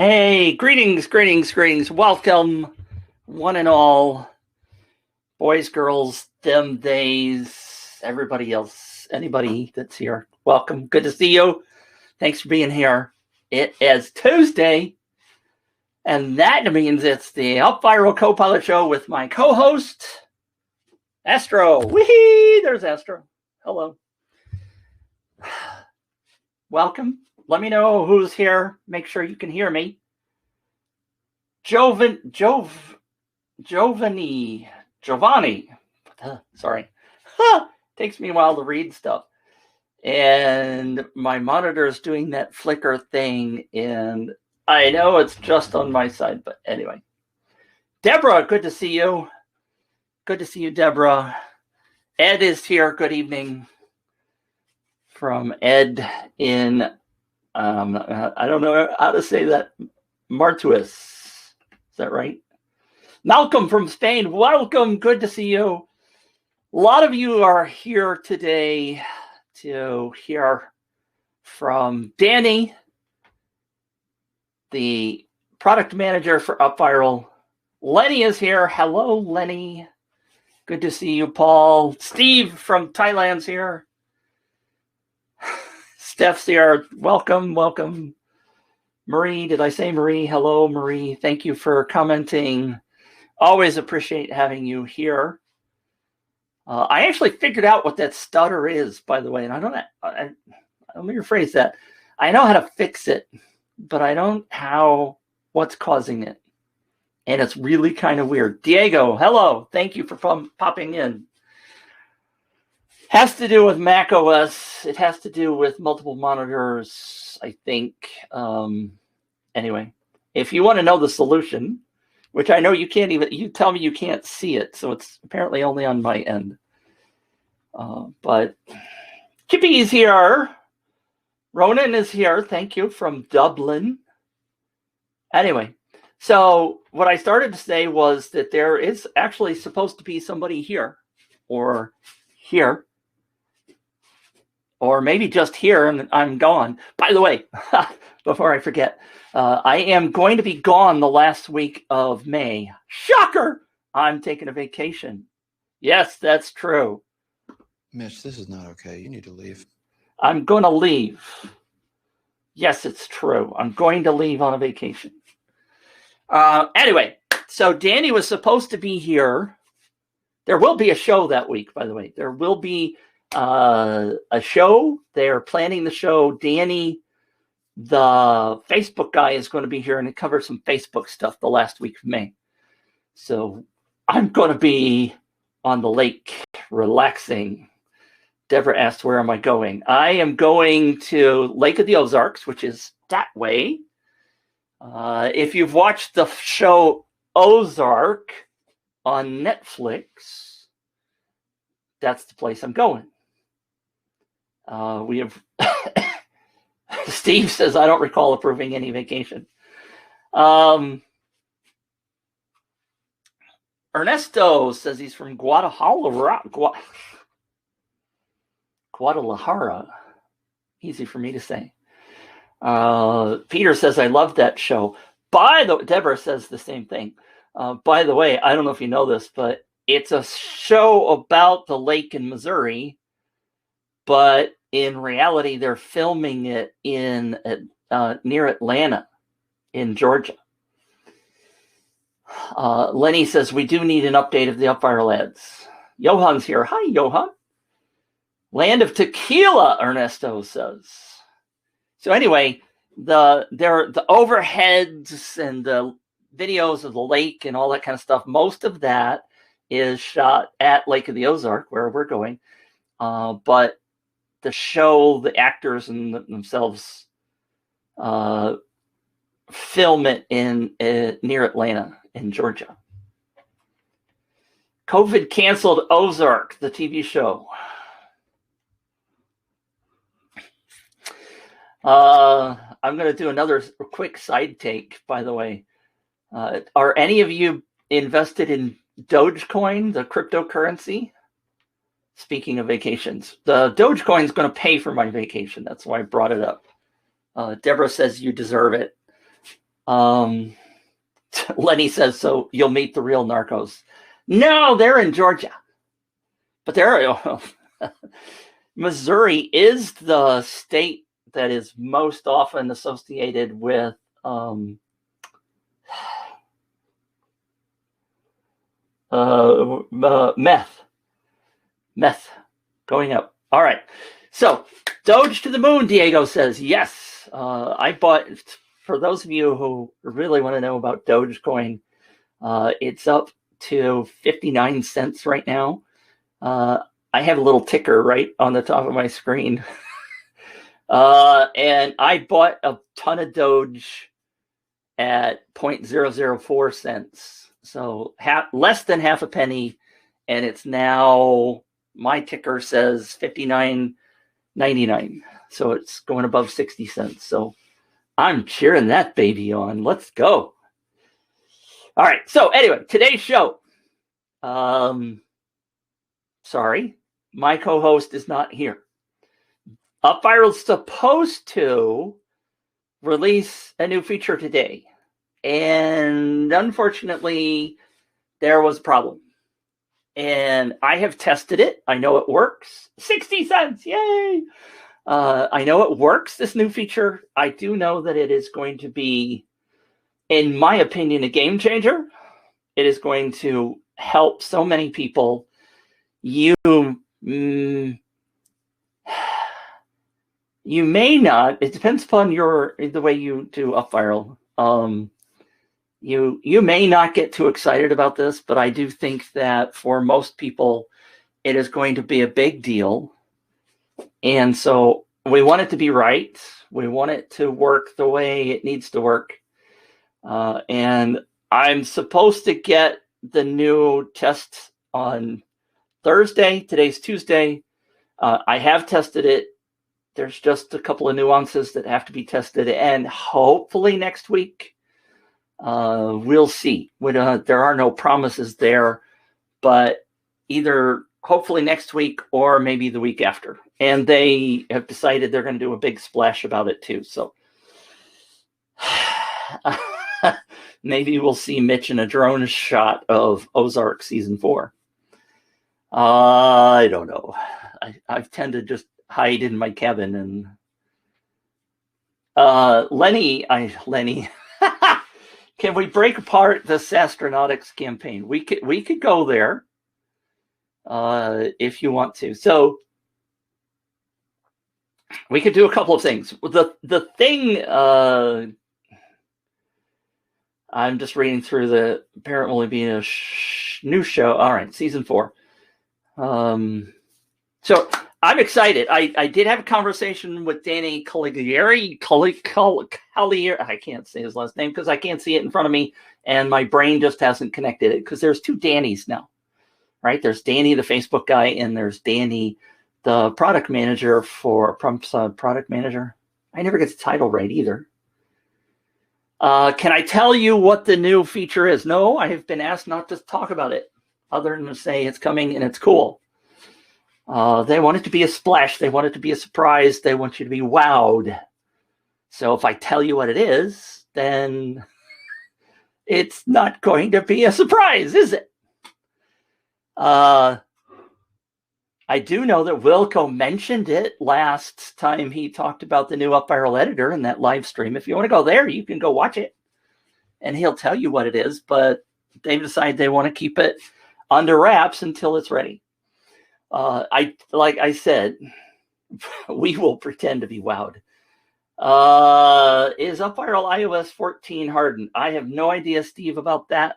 Hey, greetings, greetings, greetings. Welcome, one and all, boys, girls, them, theys, everybody else, anybody that's here. Welcome. Good to see you. Thanks for being here. It is Tuesday, and that means it's the UpViral Co-Pilot Show with my co-host, Astro. Whee! There's Astro. Hello. Welcome. Let me know who's here. Make sure you can hear me. Giovanni. Sorry. Takes me a while to read stuff. And my monitor is doing that flicker thing. And I know it's just on my side, but anyway. Deborah, good to see you. Good to see you, Deborah. Ed is here. Good evening. From Ed in, I don't know how to say that, Martuis. Is that right? Malcolm from Spain, welcome. Good to see you. A lot of you are here today to hear from Danny, the product manager for UpViral. Lenny is here. Hello, Lenny. Good to see you, Paul. Steve from Thailand's here. Steph's here. Welcome, welcome. Marie, did I say Marie? Hello, Marie. Thank you for commenting. Always appreciate having you here. I actually figured out what that stutter is, by the way, and let me rephrase that. I know how to fix it, but I don't know what's causing it. And it's really kind of weird. Diego, hello. Thank you for popping in. Has to do with Mac OS. It has to do with multiple monitors, I think. Anyway, if you want to know the solution, which I know you can't even, you tell me you can't see it, so it's apparently only on my end. But Kippy's here. Ronan is here. Thank you, from Dublin. Anyway, so what I started to say was that there is actually supposed to be somebody here, or here, or maybe just here, and I'm gone. By the way, before I forget, I am going to be gone the last week of May. Shocker! I'm taking a vacation. Yes, that's true. Mitch, this is not okay. You need to leave. I'm going to leave. Yes, it's true. I'm going to leave on a vacation. Anyway, so Danny was supposed to be here. There will be a show that week, by the way. There will be a show. They're planning the show. Danny, the Facebook guy, is going to be here and cover some Facebook stuff the last week of May. So I'm going to be on the lake relaxing. Deborah asked, where am I going? I am going to Lake of the Ozarks, which is that way. If you've watched the show Ozark on Netflix, that's the place I'm going. We have Steve says, I don't recall approving any vacation. Ernesto says he's from Guadalajara. Easy for me to say. Peter says, I love that show. Deborah says the same thing. By the way, I don't know if you know this, but it's a show about the lake in Missouri, but in reality, they're filming it in near Atlanta, in Georgia. Lenny says, we do need an update of the UpViral ads. Johan's here. Hi, Johan. Land of Tequila, Ernesto says. So anyway, the overheads and the videos of the lake and all that kind of stuff, most of that is shot at Lake of the Ozark, where we're going. But the show, the actors and themselves film it in near Atlanta in Georgia. COVID canceled Ozark, the TV show. I'm going to do another quick side take, by the way. Are any of you invested in Dogecoin, the cryptocurrency? Speaking of vacations, the Dogecoin is going to pay for my vacation. That's why I brought it up. Deborah says you deserve it. Lenny says, so you'll meet the real narcos. No, they're in Georgia. But Missouri is the state that is most often associated with meth going up. All right. So Doge to the moon, Diego says. Yes. I bought, for those of you who really want to know about Dogecoin, it's up to 59 cents right now. I have a little ticker right on the top of my screen. And I bought a ton of Doge at 0.004 cents. So less than half a penny. And it's now, my ticker says 59.99. So it's going above 60 cents. So I'm cheering that baby on. Let's go. All right. So anyway, today's show. Sorry, my co-host is not here. UpViral's supposed to release a new feature today. And unfortunately, there was a problem. And I have tested it. I know it works. 60 cents. Yay. I know it works, this new feature. I do know that it is going to be, in my opinion, a game changer. It is going to help so many people. You may not. It depends upon the way you do UpViral. You may not get too excited about this, but I do think that for most people, it is going to be a big deal. And so we want it to be right. We want it to work the way it needs to work. And I'm supposed to get the new test on Thursday. Today's Tuesday. I have tested it. There's just a couple of nuances that have to be tested, and hopefully next week we'll see. There are no promises there, but either hopefully next week or maybe the week after. And they have decided they're going to do a big splash about it too. So maybe we'll see Mitch in a drone shot of Ozark season 4. I don't know. I tend to just hide in my cabin and Lenny, can we break apart this astronautics campaign? We could go there if you want to. So we could do a couple of things. The thing I'm just reading through the apparently being a new show. All right, season 4. So I'm excited. I did have a conversation with Danny Caligari. I can't say his last name because I can't see it in front of me, and my brain just hasn't connected it because there's 2 Dannys now, right? There's Danny, the Facebook guy, and there's Danny, the product manager for product manager. I never get the title right either. Can I tell you what the new feature is? No, I have been asked not to talk about it, other than to say it's coming and it's cool. They want it to be a splash. They want it to be a surprise. They want you to be wowed. So if I tell you what it is, then it's not going to be a surprise, is it? I do know that Wilco mentioned it last time he talked about the new UpViral editor in that live stream. If you want to go there, you can go watch it, and he'll tell you what it is. But they've decided they want to keep it under wraps until it's ready. Like I said, we will pretend to be wowed. Is UpViral iOS 14 hardened? I have no idea, Steve, about that.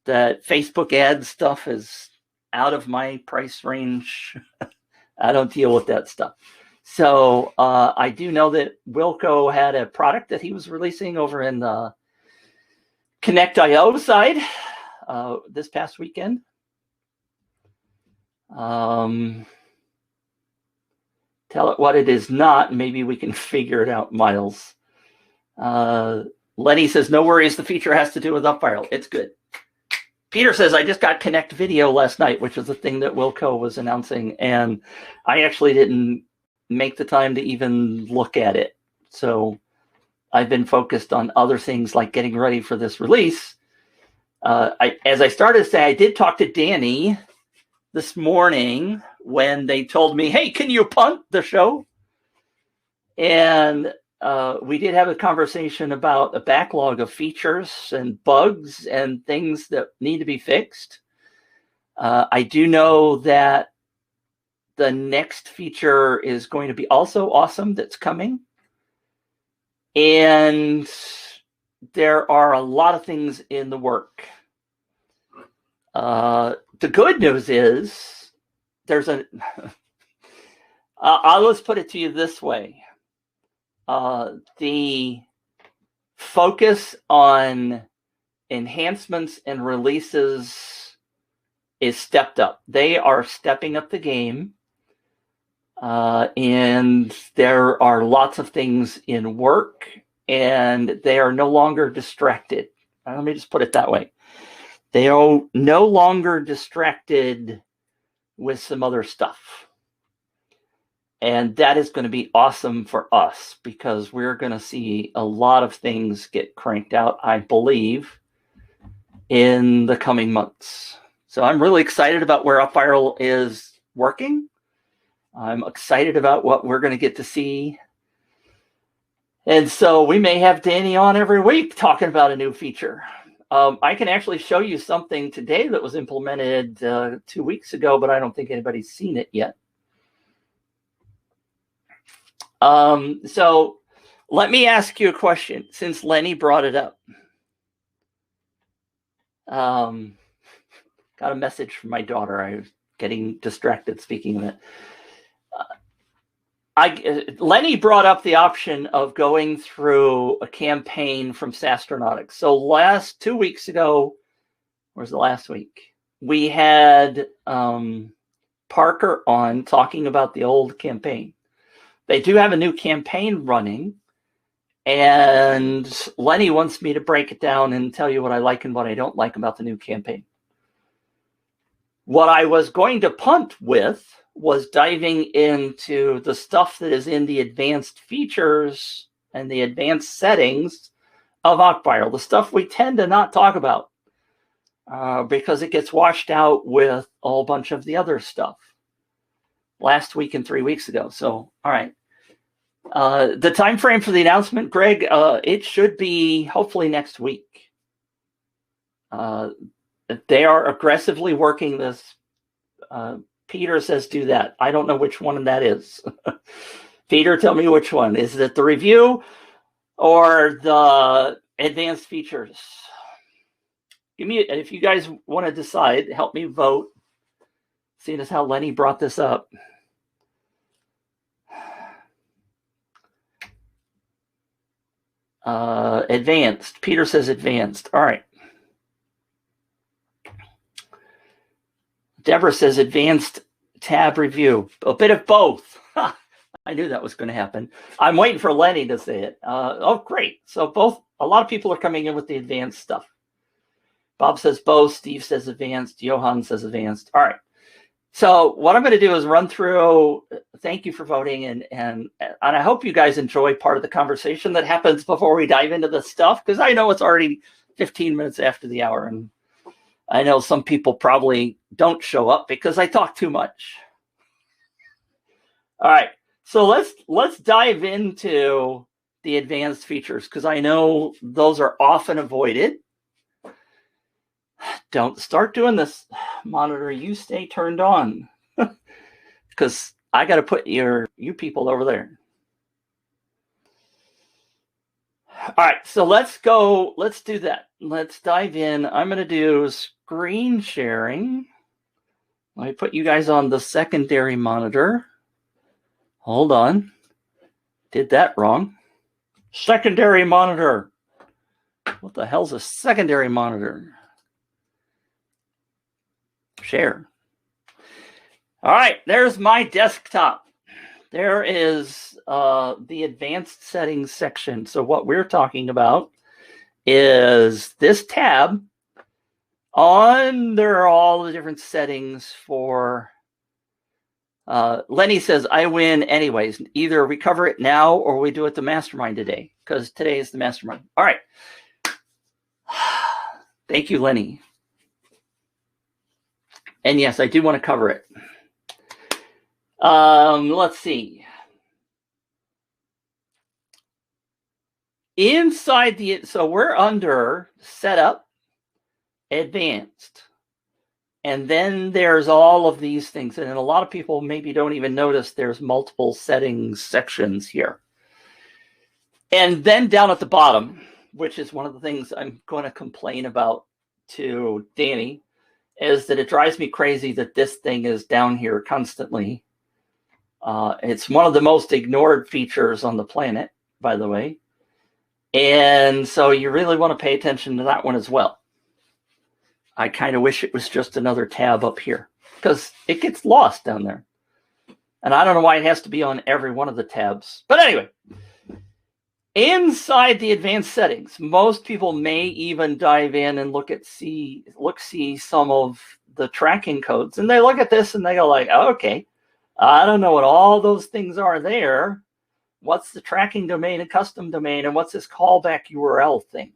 That Facebook ad stuff is out of my price range. I don't deal with that stuff. So I do know that Wilco had a product that he was releasing over in the Connect.io side this past weekend. Tell it what it is not. Maybe we can figure it out, Miles. Lenny says, no worries. The feature has to do with UpViral. It's good. Peter says, I just got Connect Video last night, which is the thing that Wilco was announcing, and I actually didn't make the time to even look at it. So I've been focused on other things like getting ready for this release. As I started to say, I did talk to Danny this morning when they told me, hey, can you punt the show? And we did have a conversation about a backlog of features and bugs and things that need to be fixed. I do know that the next feature is going to be also awesome that's coming. And there are a lot of things in the work. The good news is there's a... I'll just put it to you this way. The focus on enhancements and releases is stepped up. They are stepping up the game. And there are lots of things in work, and they are no longer distracted. Let me just put it that way. They are no longer distracted with some other stuff. And that is going to be awesome for us because we're going to see a lot of things get cranked out, I believe, in the coming months. So I'm really excited about where UpViral is working. I'm excited about what we're going to get to see. And so we may have Danny on every week talking about a new feature. I can actually show you something today that was implemented 2 weeks ago, but I don't think anybody's seen it yet. So let me ask you a question since Lenny brought it up. Got a message from my daughter. I was getting distracted speaking of it. Lenny brought up the option of going through a campaign from Sastronautics. So 2 weeks ago, or was it last week? We had Parker on talking about the old campaign. They do have a new campaign running, and Lenny wants me to break it down and tell you what I like and what I don't like about the new campaign. What I was going to punt with was diving into the stuff that is in the advanced features and the advanced settings of UpViral, the stuff we tend to not talk about because it gets washed out with a whole bunch of the other stuff last week and 3 weeks ago. So, all right. The time frame for the announcement, Greg, it should be hopefully next week. They are aggressively working this. Peter says do that. I don't know which one that is. Peter, tell me which one. Is it the review or the advanced features? Give me, if you guys want to decide, help me vote. Seeing as how Lenny brought this up. Advanced. Peter says advanced. All right. Deborah says advanced tab review. A bit of both. I knew that was going to happen. I'm waiting for Lenny to say it. Oh, great. So both, a lot of people are coming in with the advanced stuff. Bob says both. Steve says advanced. Johan says advanced. All right. So what I'm going to do is run through. Thank you for voting, and I hope you guys enjoy part of the conversation that happens before we dive into this stuff, because I know it's already 15 minutes after the hour, and I know some people probably don't show up because I talk too much. All right, so let's dive into the advanced features because I know those are often avoided. Don't start doing this, monitor. You stay turned on because I got to put you people over there. All right, so let's go. Let's do that. Let's dive in. I'm going to do screen sharing. Let me put you guys on the secondary monitor. Hold on. Did that wrong. Secondary monitor. What the hell's a secondary monitor? Share. All right, there's my desktop. There is the advanced settings section. So what we're talking about is this tab. There are all the different settings for. Lenny says, I win anyways. Either we cover it now or we do it the mastermind today. because today is the mastermind. All right. Thank you, Lenny. And yes, I do want to cover it. Let's see. Inside the, so we're under setup, advanced. And then there's all of these things. And a lot of people maybe don't even notice there's multiple settings sections here. And then down at the bottom, which is one of the things I'm going to complain about to Danny, is that it drives me crazy that this thing is down here constantly. It's one of the most ignored features on the planet, by the way. And so you really want to pay attention to that one as well. I kind of wish it was just another tab up here because it gets lost down there. And I don't know why it has to be on every one of the tabs. But anyway, inside the advanced settings, most people may even dive in and see some of the tracking codes. And they look at this and they go like, oh, okay, I don't know what all those things are there. What's the tracking domain and custom domain? And what's this callback URL thing?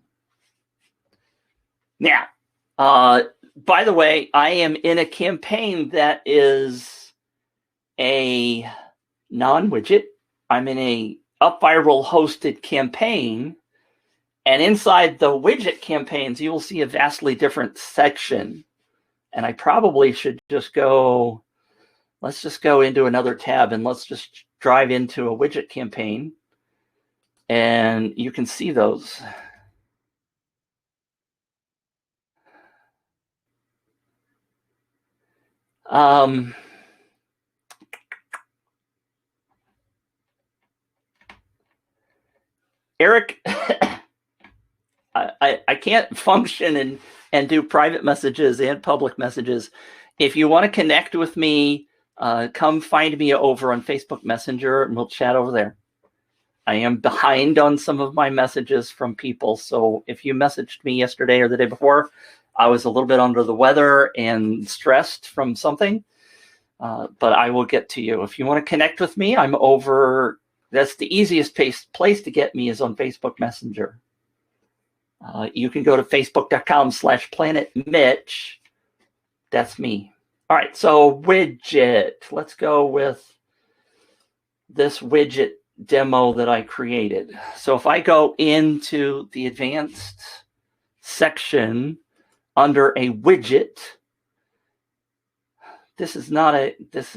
Now, by the way, I am in a campaign that is a non-widget. I'm in a UpViral hosted campaign. And inside the widget campaigns, you will see a vastly different section. And I probably should just go, let's just go into another tab and let's just drive into a widget campaign. And you can see those. Eric, I can't function and do private messages and public messages. If you want to connect with me, come find me over on Facebook Messenger and we'll chat over there. I am behind on some of my messages from people. So if you messaged me yesterday or the day before, I was a little bit under the weather and stressed from something. But I will get to you. If you want to connect with me, I'm over. That's the easiest place to get me is on Facebook Messenger. You can go to facebook.com/planetmitch. That's me. All right, so widget. Let's go with this widget demo that I created. So if I go into the advanced section under a widget,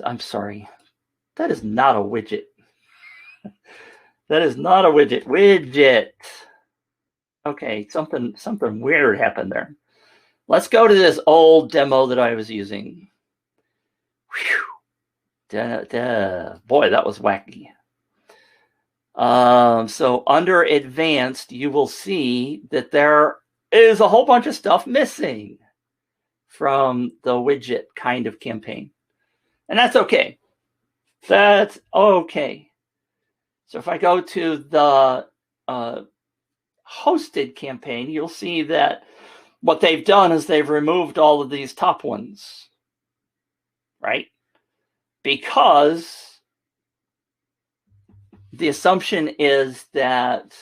I'm sorry. That is not a widget. That is not a widget. Widget. Okay, something weird happened there. Let's go to this old demo that I was using. Whew. Boy, that was wacky. So under advanced, you will see that there is a whole bunch of stuff missing from the widget kind of campaign. And that's okay. That's okay. So if I go to the hosted campaign, you'll see that what they've done is they've removed all of these top ones, right? Because the assumption is that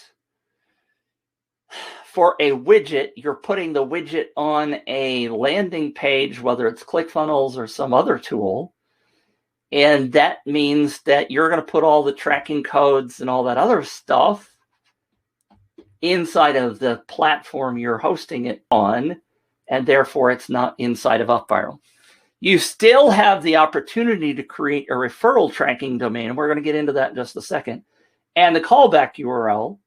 for a widget, you're putting the widget on a landing page, whether it's ClickFunnels or some other tool. And that means that you're going to put all the tracking codes and all that other stuff inside of the platform you're hosting it on, and therefore it's not inside of UpViral. You still have the opportunity to create a referral tracking domain, and we're going to get into that in just a second, and the callback URL,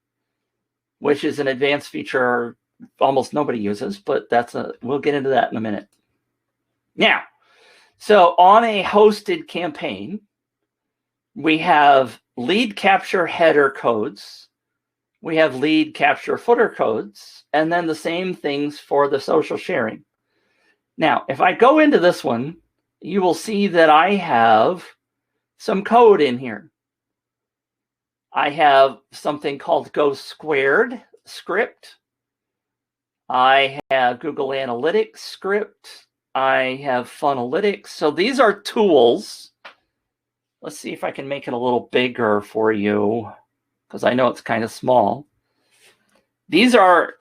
which is an advanced feature almost nobody uses, but we'll get into that in a minute. Now, so on a hosted campaign, we have lead capture header codes, we have lead capture footer codes, and then the same things for the social sharing. Now, if I go into this one, you will see that I have some code in here. I have something called Go Squared script. I have Google Analytics script. I have Funalytics. So these are tools. Let's see if I can make it a little bigger for you, because I know it's kind of small. These are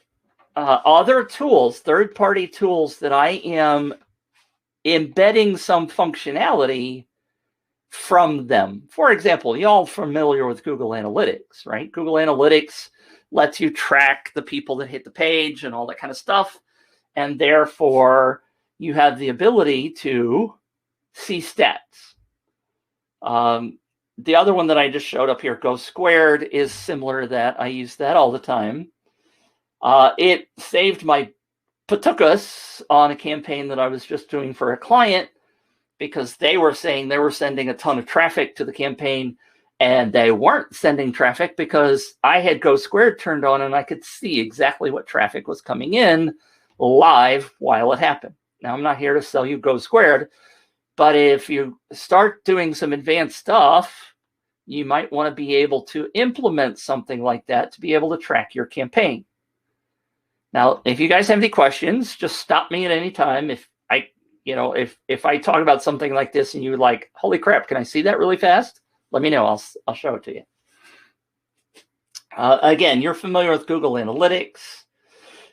other tools, third-party tools that I am embedding some functionality from them. For example, y'all familiar with Google Analytics, right? Google Analytics lets you track the people that hit the page and all that kind of stuff. And therefore, you have the ability to see stats. The other one that I just showed up here, Go Squared, is similar to that. I use that all the time. It saved my patukas on a campaign that I was just doing for a client because they were saying they were sending a ton of traffic to the campaign and they weren't sending traffic because I had Go Squared turned on and I could see exactly what traffic was coming in live while it happened. Now, I'm not here to sell you Go Squared, but if you start doing some advanced stuff, you might want to be able to implement something like that to be able to track your campaign. Now, if you guys have any questions, just stop me at any time. If I talk about something like this and you're like, holy crap, can I see that really fast? Let me know. I'll show it to you. Again, you're familiar with Google Analytics.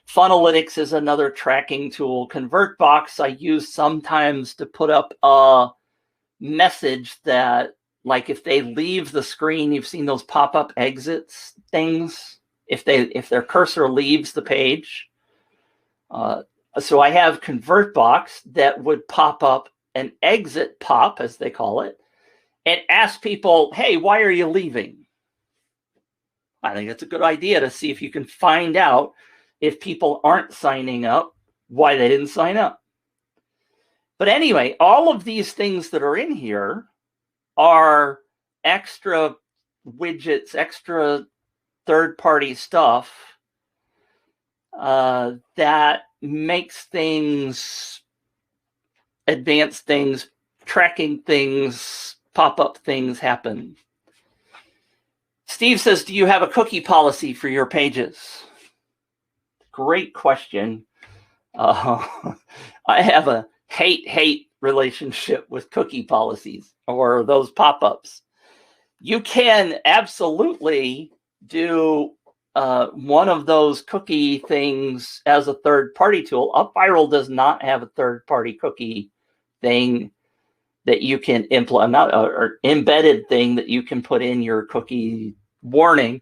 Funnelytics is another tracking tool. ConvertBox I use sometimes to put up a message that, like, if they leave the screen, you've seen those pop-up exits things. If their cursor leaves the page. So I have ConvertBox that would pop up an exit pop, as they call it, and ask people, hey, why are you leaving? I think it's a good idea to see if you can find out if people aren't signing up, why they didn't sign up. But anyway, all of these things that are in here are extra widgets, extra third-party stuff that makes things, advanced things, tracking things, pop-up things happen. Steve says, do you have a cookie policy for your pages? Great question. I have a hate relationship with cookie policies or those pop-ups. You can absolutely do one of those cookie things as a third-party tool. UpViral does not have a third-party cookie thing that you can implement, or embedded thing that you can put in your cookie warning.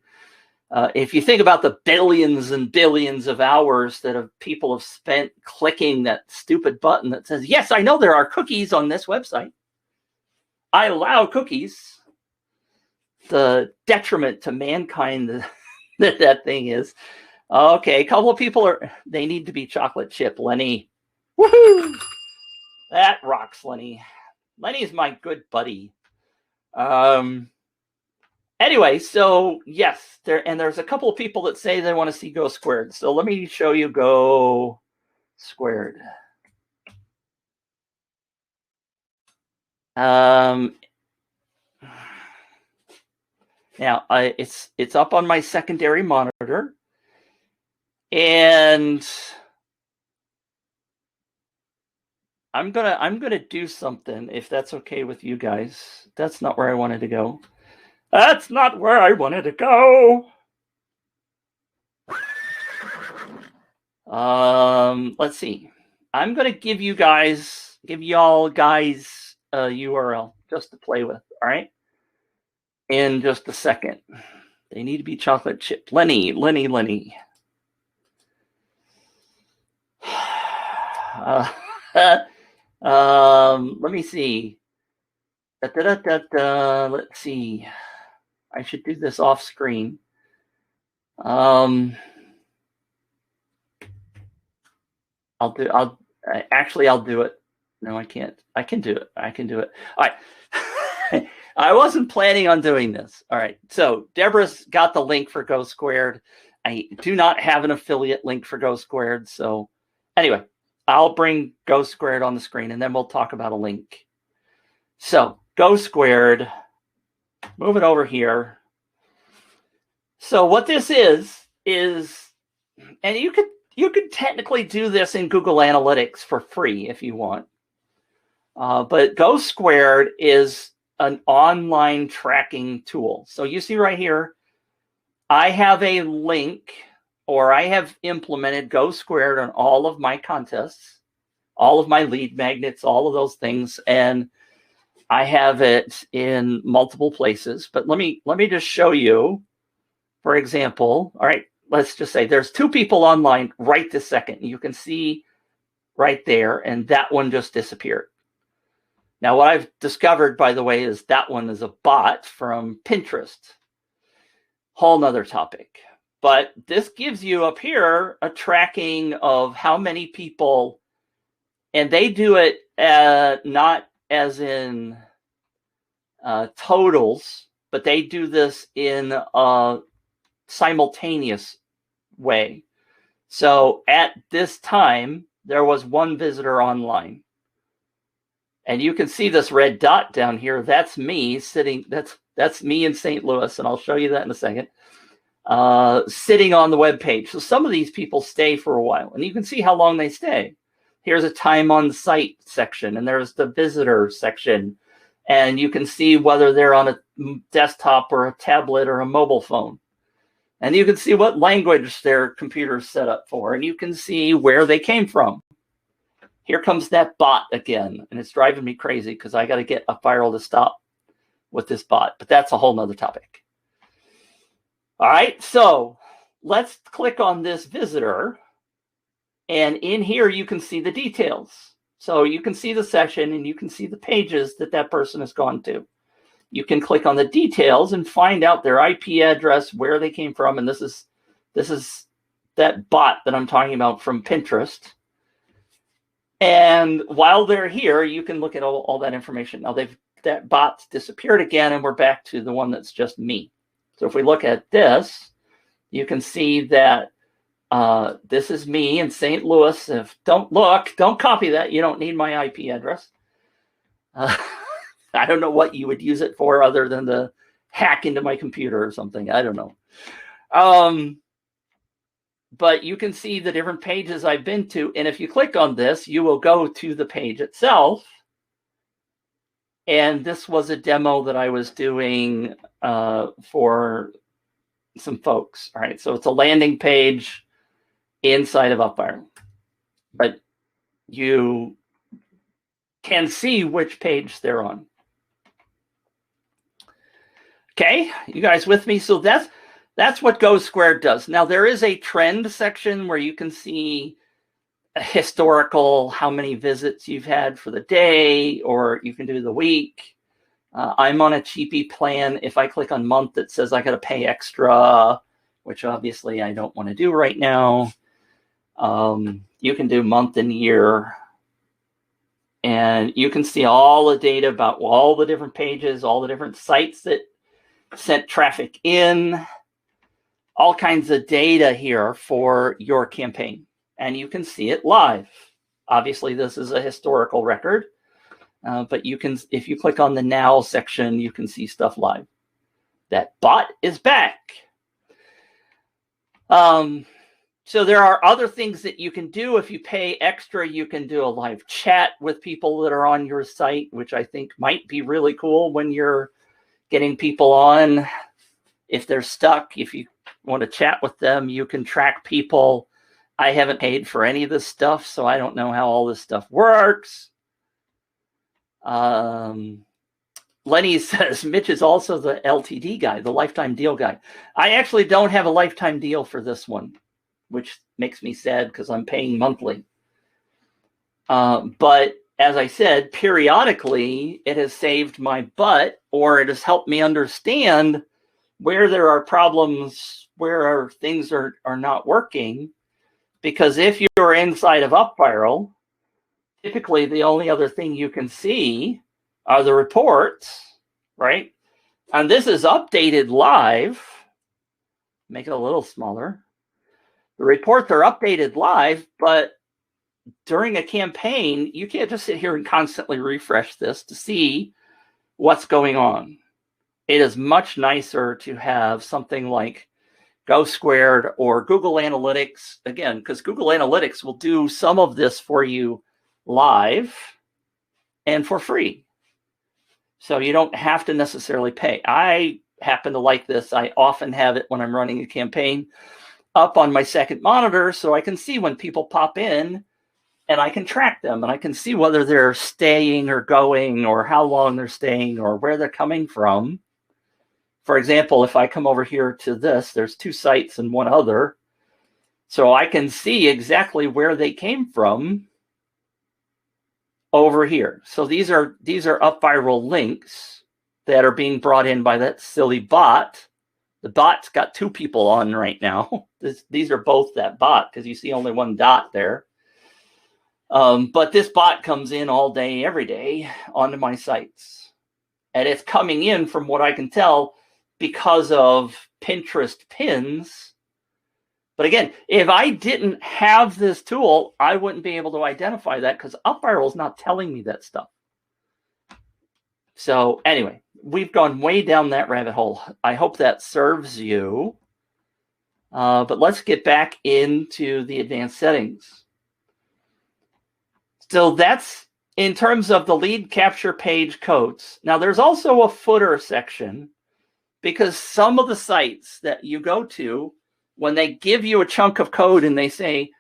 If you think about the billions and billions of hours that people have spent clicking that stupid button that says, yes, I know there are cookies on this website. I allow cookies. The detriment to mankind that thing is. Okay, a couple of people they need to be chocolate chip, Lenny. Woohoo! That rocks, Lenny. Lenny's my good buddy. Anyway, so yes, there's a couple of people that say they want to see Go Squared. So let me show you Go Squared. Now it's up on my secondary monitor, and I'm gonna do something if that's okay with you guys. That's not where I wanted to go. That's not where I wanted to go. Let's see. I'm gonna give y'all guys a URL just to play with. All right. In just a second. They need to be chocolate chip. Lenny. Let me see. Let's see. I should do this off screen. I'll do it. No, I can't. I can do it. All right. I wasn't planning on doing this. All right. So Deborah's got the link for Go Squared. I do not have an affiliate link for Go Squared. So anyway, I'll bring Go Squared on the screen and then we'll talk about a link. So Go Squared, move it over here. So what this is, and you could technically do this in Google Analytics for free if you want. But Go Squared is an online tracking tool. So you see right here, I have a link or I have implemented Go Squared on all of my contests, all of my lead magnets, all of those things, and I have it in multiple places. But let me just show you, for example. All right, let's just say there's 2 people online right this second. You can see right there, and that one just disappeared. Now, what I've discovered, by the way, is that one is a bot from Pinterest. Whole nother topic. But this gives you up here a tracking of how many people, and they do it not as in totals, but they do this in a simultaneous way. So at this time, there was 1 visitor online. And you can see this red dot down here. That's me sitting, that's me in St. Louis, and I'll show you that in a second, sitting on the web page. So some of these people stay for a while, and you can see how long they stay. Here's a time on site section, and there's the visitor section, and you can see whether they're on a desktop or a tablet or a mobile phone. And you can see what language their computer is set up for, and you can see where they came from. Here comes that bot again, and it's driving me crazy because I got to get UpViral to stop with this bot, but that's a whole nother topic. All right, so let's click on this visitor, and in here you can see the details. So you can see the session, and you can see the pages that that person has gone to. You can click on the details and find out their IP address, where they came from, and this is that bot that I'm talking about from Pinterest. And while they're here, you can look at all that information. Now that bot's disappeared again, and we're back to the one that's just me. So if we look at this, you can see that this is me in St. Louis. Don't copy that. You don't need my IP address. I don't know what you would use it for other than to hack into my computer or something. I don't know. But you can see the different pages I've been to. And if you click on this, you will go to the page itself. And this was a demo that I was doing for some folks. All right, so it's a landing page inside of UpViral. But you can see which page they're on. Okay, you guys with me? So that's what Go Squared does. Now, there is a trend section where you can see a historical, how many visits you've had for the day, or you can do the week. I'm on a cheapy plan. If I click on month, it says I got to pay extra, which obviously I don't want to do right now. You can do month and year. And you can see all the data about all the different pages, all the different sites that sent traffic in, all kinds of data here for your campaign. And you can see it live. Obviously, this is a historical record, but you can, if you click on the Now section, you can see stuff live. That bot is back. So there are other things that you can do. If you pay extra, you can do a live chat with people that are on your site, which I think might be really cool when you're getting people on. If they're stuck, if you want to chat with them, you can track people. I haven't paid for any of this stuff, so I don't know how all this stuff works. Lenny says, Mitch is also the LTD guy, the lifetime deal guy. I actually don't have a lifetime deal for this one, which makes me sad because I'm paying monthly. But as I said, periodically, it has saved my butt, or it has helped me understand where there are problems, where things are not working. Because if you're inside of UpViral, typically the only other thing you can see are the reports, right? And this is updated live. Make it a little smaller. The reports are updated live, but during a campaign, you can't just sit here and constantly refresh this to see what's going on. It is much nicer to have something like Go Squared or Google Analytics, again, because Google Analytics will do some of this for you live and for free. So you don't have to necessarily pay. I happen to like this. I often have it when I'm running a campaign. up on my second monitor so I can see when people pop in, and I can track them, and I can see whether they're staying or going, or how long they're staying, or where they're coming from. For example, if I come over here to this, there's 2 sites and 1 other. So I can see exactly where they came from over here. So these are UpViral links that are being brought in by that silly bot. The bot's got 2 people on right now. These are both that bot, because you see only 1 dot there. But this bot comes in all day, every day onto my sites. And it's coming in, from what I can tell, because of Pinterest pins. But again, if I didn't have this tool, I wouldn't be able to identify that, because UpViral is not telling me that stuff. So anyway, we've gone way down that rabbit hole. I hope that serves you. But let's get back into the advanced settings. So that's in terms of the lead capture page codes. Now there's also a footer section, because some of the sites that you go to, when they give you a chunk of code and they say,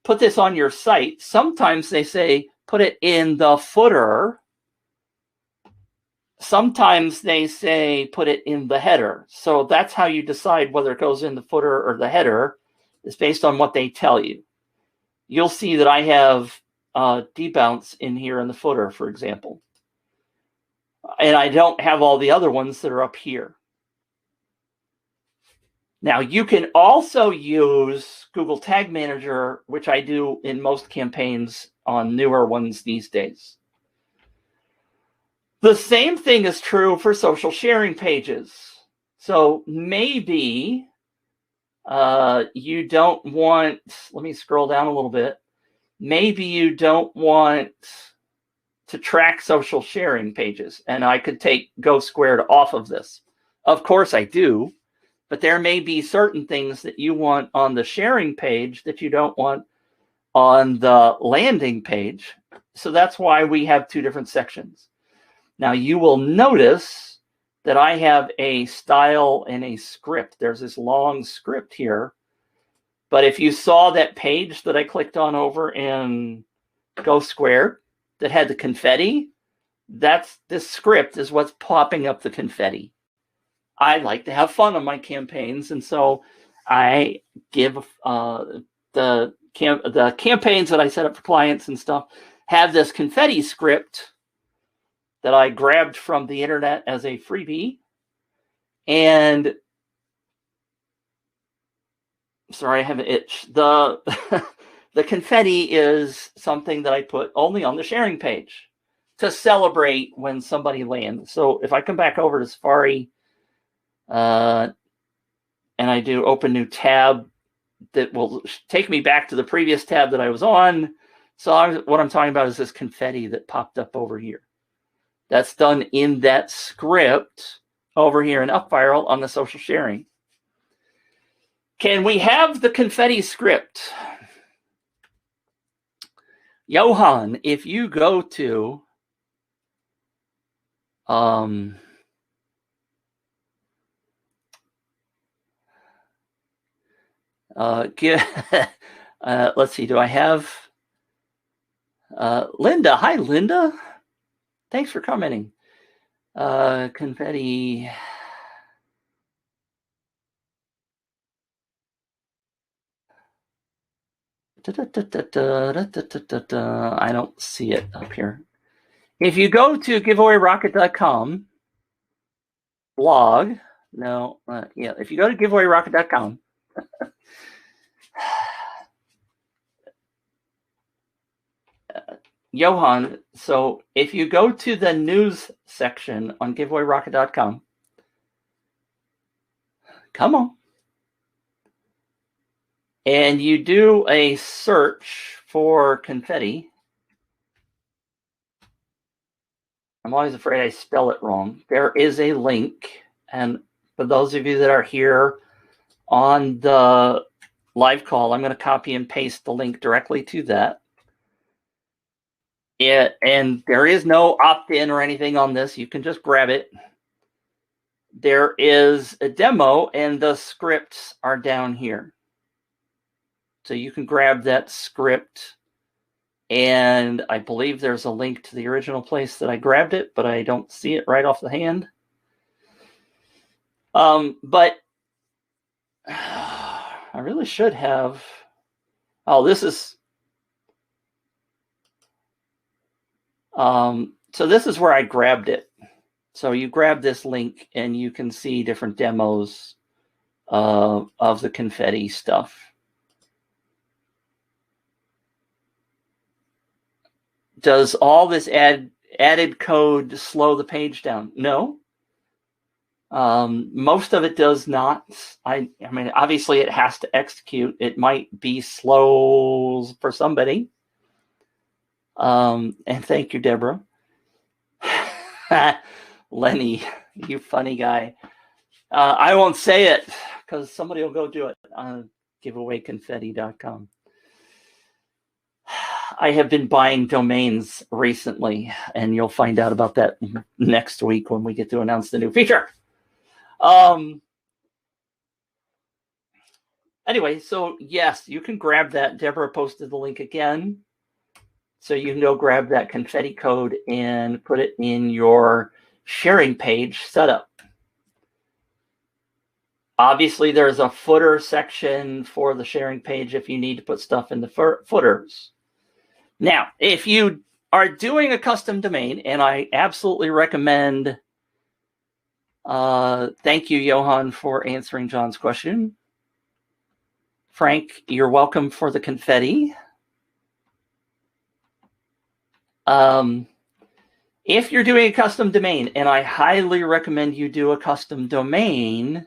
put this on your site, sometimes they say, put it in the footer. Sometimes they say, put it in the header. So that's how you decide whether it goes in the footer or the header, is based on what they tell you. You'll see that I have debounce in here in the footer, for example. And I don't have all the other ones that are up here. Now, you can also use Google Tag Manager, which I do in most campaigns on newer ones these days. The same thing is true for social sharing pages. So maybe you don't want, let me scroll down a little bit. Maybe you don't want to track social sharing pages, and I could take Go Squared off of this. Of course I do. But there may be certain things that you want on the sharing page that you don't want on the landing page. So that's why we have 2 different sections. Now you will notice that I have a style and a script. There's this long script here. But if you saw that page that I clicked on over in Go Squared that had the confetti, this script is what's popping up the confetti. I like to have fun on my campaigns, and so I give the campaigns that I set up for clients and stuff have this confetti script that I grabbed from the internet as a freebie. And sorry, I have an itch. The confetti is something that I put only on the sharing page to celebrate when somebody lands. So if I come back over to Safari, and I do open new tab, that will take me back to the previous tab that I was on. So what I'm talking about is this confetti that popped up over here. That's done in that script over here in UpViral on the social sharing. Can we have the confetti script? Johan, if you go to let's see, do I have Linda? Hi, Linda. Thanks for commenting. Confetti. I don't see it up here. If you go to giveawayrocket.com blog, no, yeah, if you go to giveawayrocket.com, Johan, so if you go to the news section on giveawayrocket.com, come on, and you do a search for confetti. I'm always afraid I spell it wrong. There is a link, and for those of you that are here on the live call, I'm going to copy and paste the link directly to that. And there is no opt-in or anything on this. You can just grab it. There is a demo, and the scripts are down here. So you can grab that script, and I believe there's a link to the original place that I grabbed it, but I don't see it right off the hand. But I really should have. Oh, this is. So this is where I grabbed it. So you grab this link and you can see different demos of the Confetti stuff. Does all this added code slow the page down? No. Most of it does not. I mean, obviously it has to execute. It might be slow for somebody. And thank you, Deborah. Lenny, you funny guy. I won't say it because somebody will go do it on giveawayconfetti.com. I have been buying domains recently, and you'll find out about that next week when we get to announce the new feature. Anyway, so yes, you can grab that. Deborah posted the link again. So you can go grab that Confetti code and put it in your sharing page setup. Obviously, there's a footer section for the sharing page if you need to put stuff in the footers. Now, if you are doing a custom domain, and I absolutely recommend, thank you, Johan, for answering John's question. Frank, you're welcome for the confetti. If you're doing a custom domain, and I highly recommend you do a custom domain,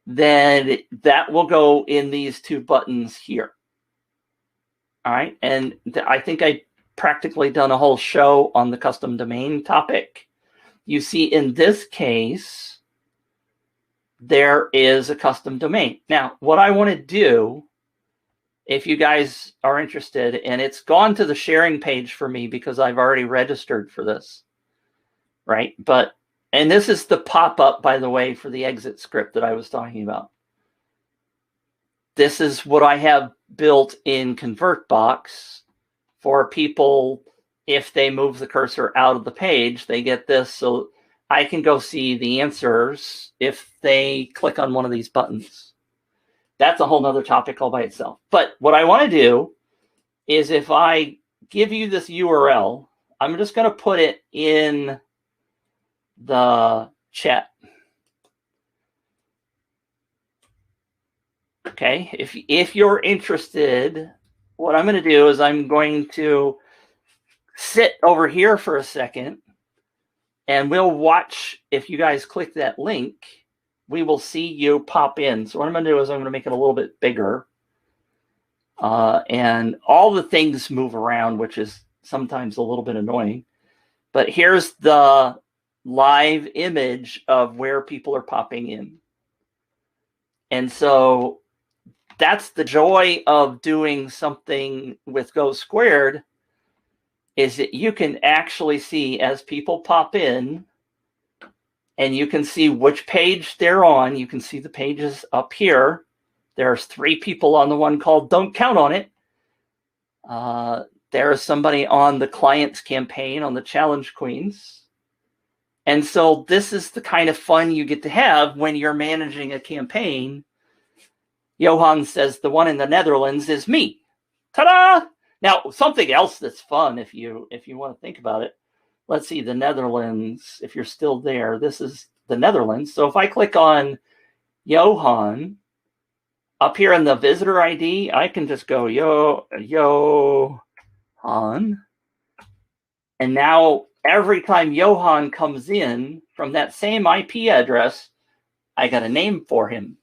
then that will go in these two buttons here. All right, and I think I practically done a whole show on the custom domain topic. You see, in this case, there is a custom domain. Now, what I want to do, if you guys are interested, and it's gone to the sharing page for me because I've already registered for this, right? And this is the pop-up, by the way, for the exit script that I was talking about. This is what I have built in ConvertBox for people. If they move the cursor out of the page, they get this, so I can go see the answers if they click on one of these buttons. That's a whole nother topic all by itself. But what I want to do is, if I give you this URL, I'm just going to put it in the chat. Okay, if you're interested, what I'm going to do is I'm going to sit over here for a second, and we'll watch. If you guys click that link, we will see you pop in. So what I'm going to do is I'm going to make it a little bit bigger. And all the things move around, which is sometimes a little bit annoying. But here's the live image of where people are popping in. And so that's the joy of doing something with Go Squared, is that you can actually see as people pop in, and you can see which page they're on. You can see the pages up here. There's 3 people on the one called Don't Count on It. There's somebody on the client's campaign on the Challenge Queens. And so this is the kind of fun you get to have when you're managing a campaign. Johan says the one in the Netherlands is me. Ta-da! Now, something else that's fun, if you want to think about it. Let's see, the Netherlands, if you're still there, this is the Netherlands. So if I click on Johan, up here in the visitor ID, I can just go Johan. And now every time Johan comes in from that same IP address, I got a name for him.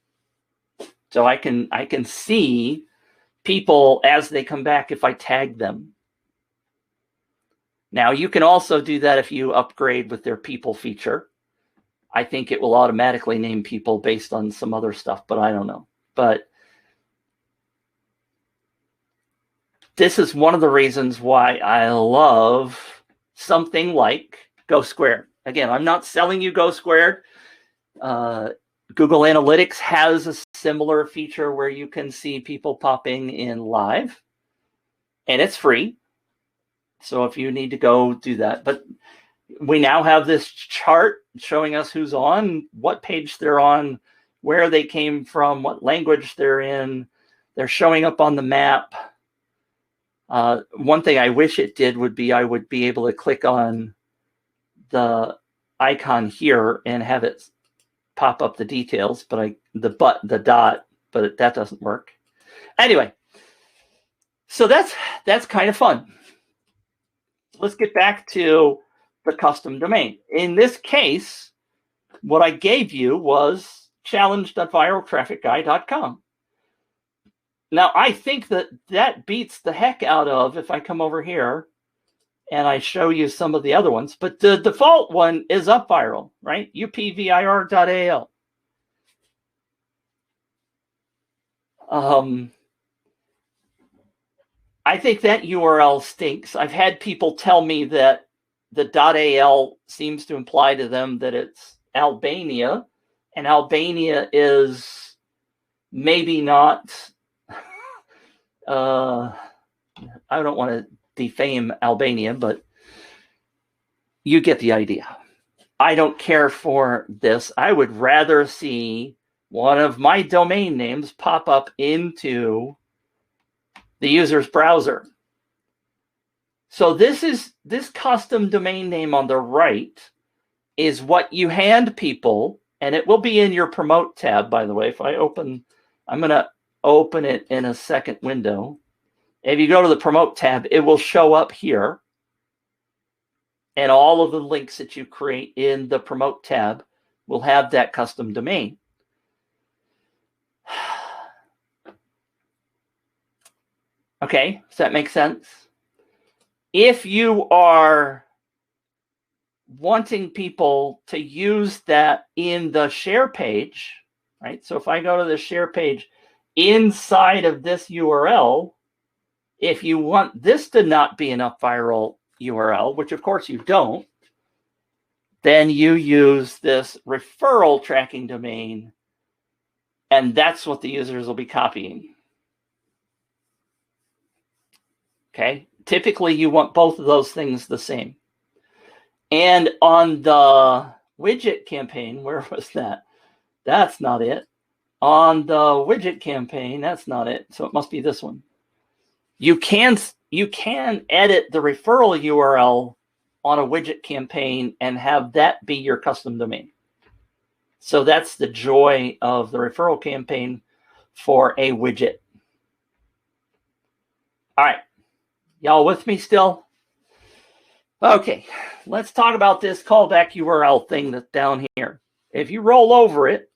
So I can see people as they come back if I tag them. Now, you can also do that if you upgrade with their people feature. I think it will automatically name people based on some other stuff, but I don't know. But this is one of the reasons why I love something like Go Squared. Again, I'm not selling you Go Squared. Google Analytics has a similar feature where you can see people popping in live, and it's free. So if you need to go do that, but we now have this chart showing us who's on, what page they're on, where they came from, what language they're in. They're showing up on the map. One thing I wish it did would be I would be able to click on the icon here and have it pop up the details, but the dot, but that doesn't work. Anyway, so that's kind of fun. Let's get back to the custom domain. In this case, what I gave you was challenge.viraltrafficguy.com. Now, I think that beats the heck out of if I come over here and I show you some of the other ones, but the default one is UpViral, right? UpViral's. I think that URL stinks. I've had people tell me that the .al seems to imply to them that it's Albania, and Albania is maybe not, I don't want to defame Albania, but you get the idea. I don't care for this. I would rather see one of my domain names pop up into the user's browser. So this custom domain name on the right is what you hand people, and it will be in your promote tab, by the way. If I open, I'm going to open it in a second window. If you go to the promote tab, it will show up here. And all of the links that you create in the promote tab will have that custom domain. Okay, does that make sense? If you are wanting people to use that in the share page, right? So if I go to the share page inside of this URL, if you want this to not be an UpViral URL, which of course you don't, then you use this referral tracking domain, and that's what the users will be copying. Okay, typically you want both of those things the same. And on the widget campaign, where was that? That's not it. On the widget campaign, that's not it. So it must be this one. You can edit the referral URL on a widget campaign and have that be your custom domain. So that's the joy of the referral campaign for a widget. All right. Y'all with me still? Okay, let's talk about this callback URL thing that's down here. If you roll over it,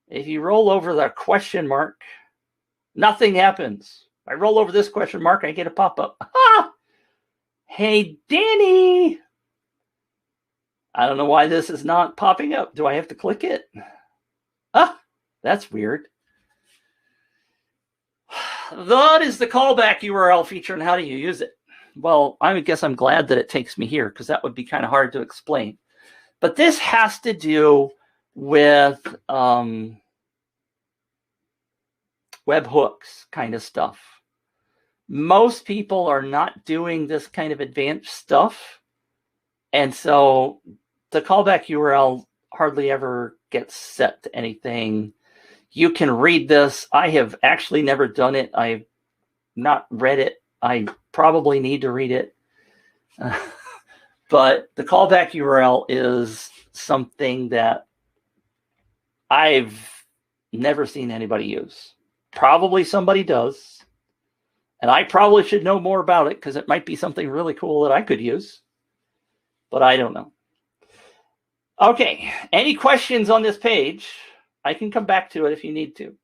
if you roll over the question mark, nothing happens. I roll over this question mark, I get a pop-up. Ah! Hey, Danny! I don't know why this is not popping up. Do I have to click it? Ah, that's weird. What is the callback URL feature and how do you use it? Well, I guess I'm glad that it takes me here because that would be kind of hard to explain. But this has to do with webhooks kind of stuff. Most people are not doing this kind of advanced stuff. And so the callback URL hardly ever gets set to anything. You can read this. I have actually never done it. I've not read it. I probably need to read it. But the callback URL is something that I've never seen anybody use. Probably somebody does. And I probably should know more about it because it might be something really cool that I could use. But I don't know. Okay, any questions on this page? I can come back to it if you need to.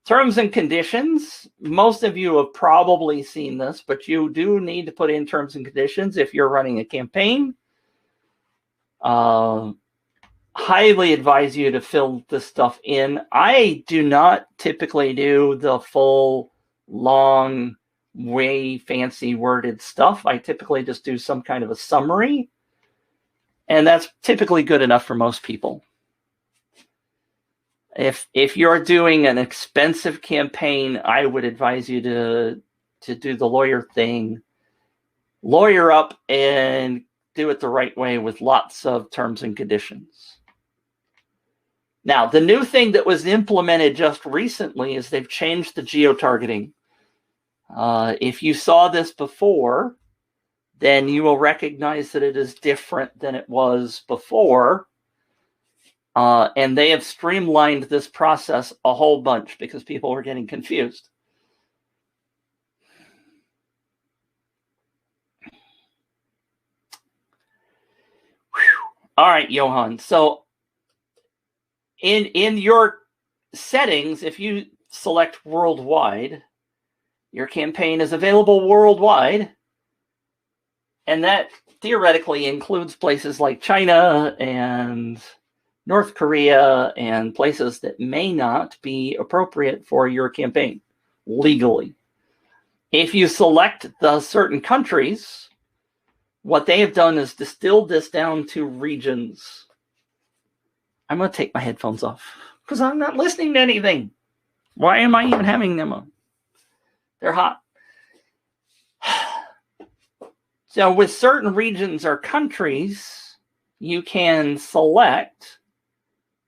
Terms and conditions. Most of you have probably seen this, but you do need to put in terms and conditions if you're running a campaign. Highly advise you to fill this stuff in. I do not typically do the full, long, way fancy worded stuff. I typically just do some kind of a summary. And that's typically good enough for most people. If you're doing an expensive campaign, I would advise you to do the lawyer thing. Lawyer up and do it the right way with lots of terms and conditions. Now, the new thing that was implemented just recently is they've changed the geo-targeting. If you saw this before, then you will recognize that it is different than it was before. And they have streamlined this process a whole bunch because people were getting confused. All right, Johan. So in your settings, if you select worldwide, your campaign is available worldwide. And that theoretically includes places like China and North Korea and places that may not be appropriate for your campaign legally. If you select the certain countries, what they have done is distilled this down to regions. I'm going to take my headphones off because I'm not listening to anything. Why am I even having them on? They're hot. So with certain regions or countries, you can select,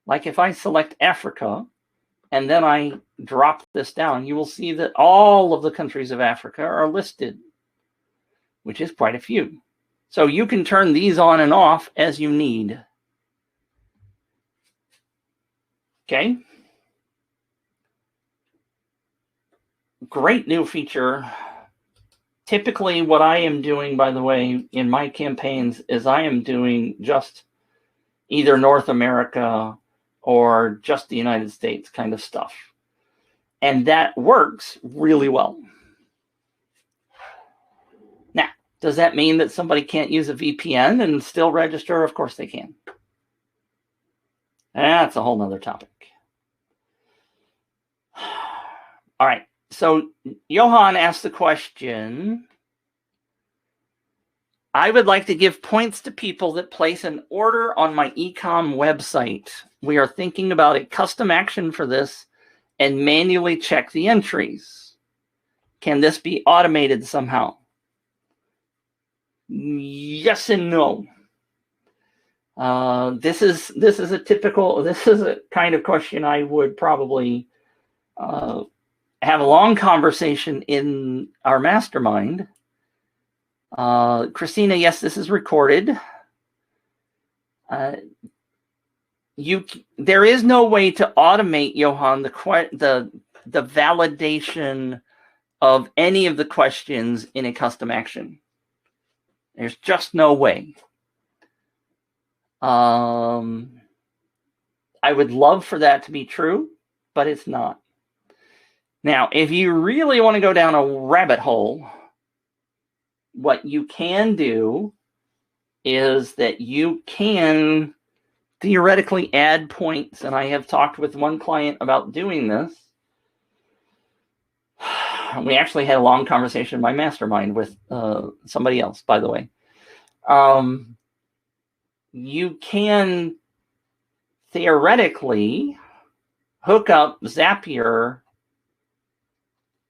like if I select Africa, and then I drop this down, you will see that all of the countries of Africa are listed, which is quite a few. So you can turn these on and off as you need. Okay. Great new feature. Typically what I am doing, by the way, in my campaigns is I am doing just either North America or just the United States kind of stuff. And that works really well. Now, does that mean that somebody can't use a VPN and still register? Of course they can. That's a whole nother topic. All right. So Johan asked the question, I would like to give points to people that place an order on my e-com website. We are thinking about a custom action for this and manually check the entries. Can this be automated somehow? Yes and no. This is a kind of question I would probably have a long conversation in our mastermind. Christina, yes, this is recorded. There is no way to automate, Johan, the validation of any of the questions in a custom action. There's just no way. I would love for that to be true, but it's not. Now, if you really want to go down a rabbit hole, what you can do is that you can theoretically add points, and I have talked with one client about doing this. We actually had a long conversation in my mastermind with somebody else, by the way. You can theoretically hook up Zapier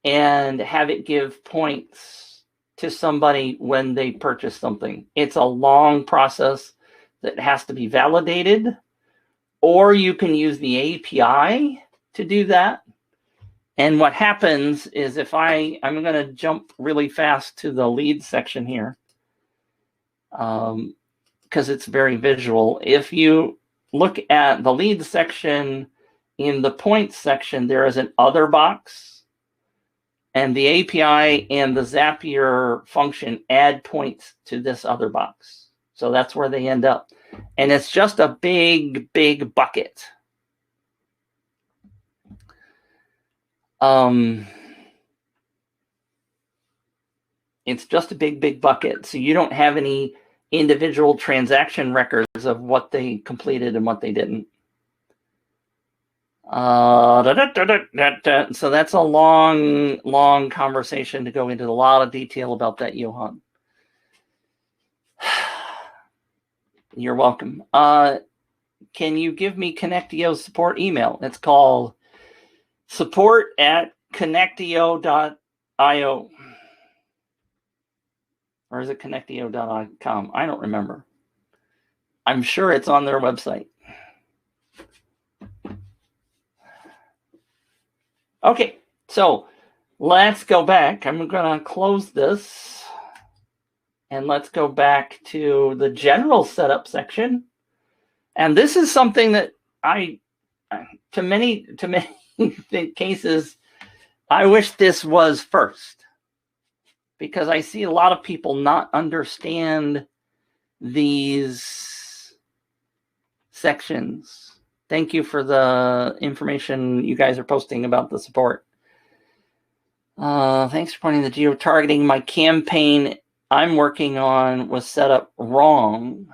and have it give points to somebody when they purchase something. It's a long process that has to be validated, or you can use the API to do that. And what happens is if I'm going to jump really fast to the lead section here, because it's very visual. If you look at the lead section, in the points section, there is an other box. And the API and the Zapier function add points to this other box. So that's where they end up. And it's just a big, big bucket. It's just a big, big bucket. So you don't have any individual transaction records of what they completed and what they didn't. So that's a long, long conversation to go into a lot of detail about that, Johan. You're welcome. can you give me Connectio's support email? It's called support@connectio.io. Or is it connectio.com? I don't remember. I'm sure it's on their website. Okay, so let's go back. I'm going to close this. And let's go back to the general setup section. And this is something that to many cases, I wish this was first, because I see a lot of people not understand these sections. Thank you for the information you guys are posting about the support. Thanks for pointing the geo-targeting. My campaign I'm working on was set up wrong.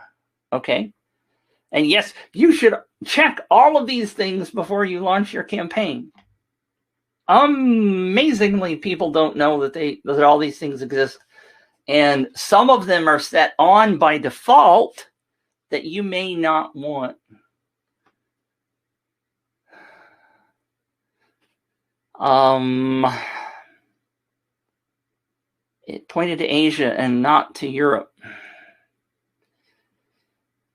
Okay. And yes, you should check all of these things before you launch your campaign. Amazingly, people don't know that all these things exist. And some of them are set on by default that you may not want. It pointed to Asia and not to Europe.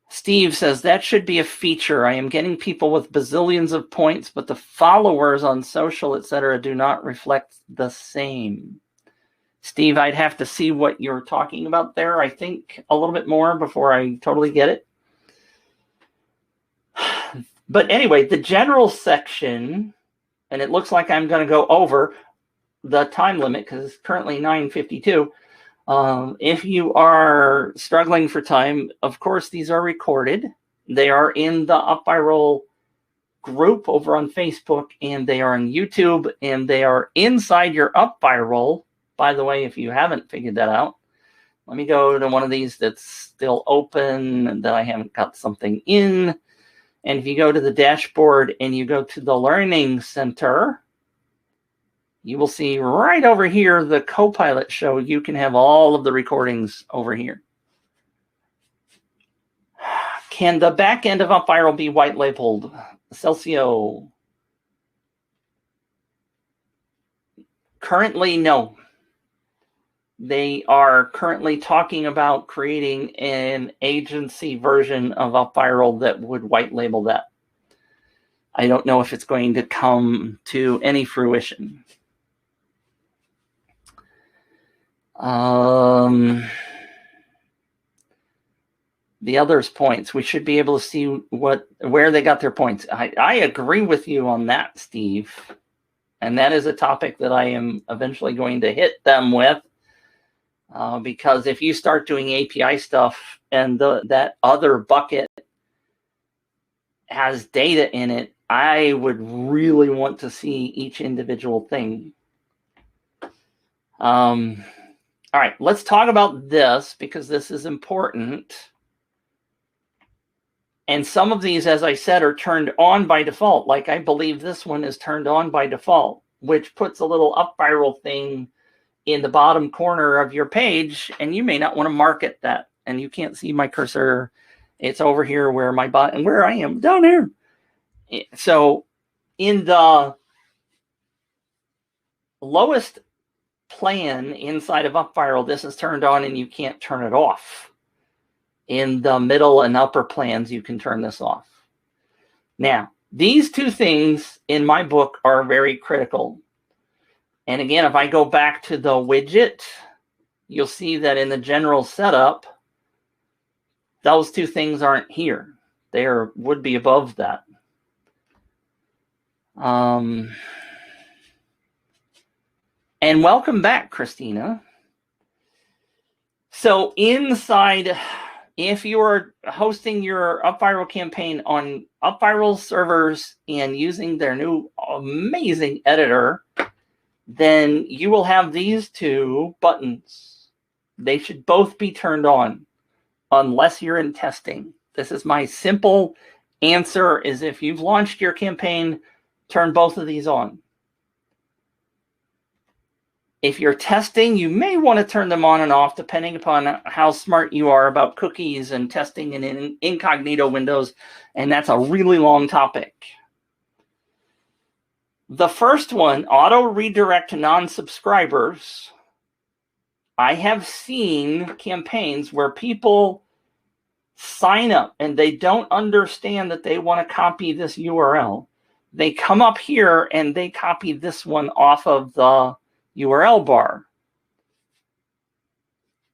Steve says, that should be a feature. I am getting people with bazillions of points, but the followers on social, etc., do not reflect the same. Steve, I'd have to see what you're talking about there, I think, a little bit more before I totally get it. But anyway, the general section, and it looks like I'm going to go over the time limit because it's currently 9:52. If you are struggling for time, of course, these are recorded. They are in the UpViral group over on Facebook, and they are on YouTube, and they are inside your UpViral. By the way, if you haven't figured that out, let me go to one of these that's still open and that I haven't got something in. And if you go to the dashboard and you go to the Learning Center, you will see right over here the Copilot show. You can have all of the recordings over here. Can the back end of UpViral be white labeled? Celcio. Currently, no. They are currently talking about creating an agency version of UpViral that would white label that. I don't know if it's going to come to any fruition. The others' points, we should be able to see where they got their points. I agree with you on that, Steve. And that is a topic that I am eventually going to hit them with. Because if you start doing API stuff and that other bucket has data in it, I would really want to see each individual thing. All right, let's talk about this because this is important. And some of these, as I said, are turned on by default. Like I believe this one is turned on by default, which puts a little UpViral thing in the bottom corner of your page, and you may not want to market that. And you can't see my cursor. It's over here where my bot and where I am down here. So in the lowest plan inside of UpViral, this is turned on and you can't turn it off. In the middle and upper plans, you can turn this off. Now, these two things in my book are very critical. And again, if I go back to the widget, you'll see that in the general setup, those two things aren't here. They would be above that. And welcome back, Christina. So inside, if you are hosting your UpViral campaign on UpViral servers and using their new amazing editor, then you will have these two buttons. They should both be turned on unless you're in testing. This is my simple answer, is if you've launched your campaign, turn both of these on. If you're testing, you may want to turn them on and off depending upon how smart you are about cookies and testing in incognito windows, and that's a really long topic. The first one, auto redirect to non-subscribers. I have seen campaigns where people sign up and they don't understand that they want to copy this URL. They come up here and they copy this one off of the URL bar.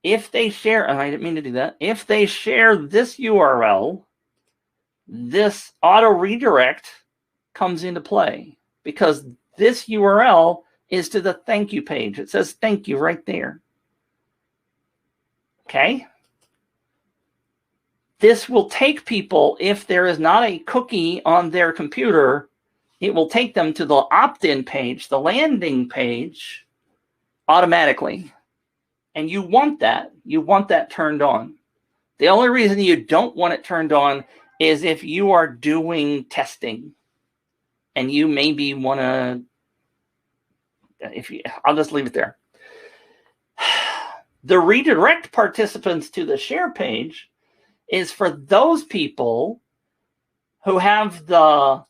If they share, and I didn't mean to do that, if they share this URL, this auto redirect comes into play because this URL is to the thank you page. It says thank you right there. Okay? This will take people, if there is not a cookie on their computer, it will take them to the opt-in page, the landing page, automatically. And you want that. You want that turned on. The only reason you don't want it turned on is if you are doing testing. And you maybe want to, I'll just leave it there. The redirect participants to the share page is for those people who have the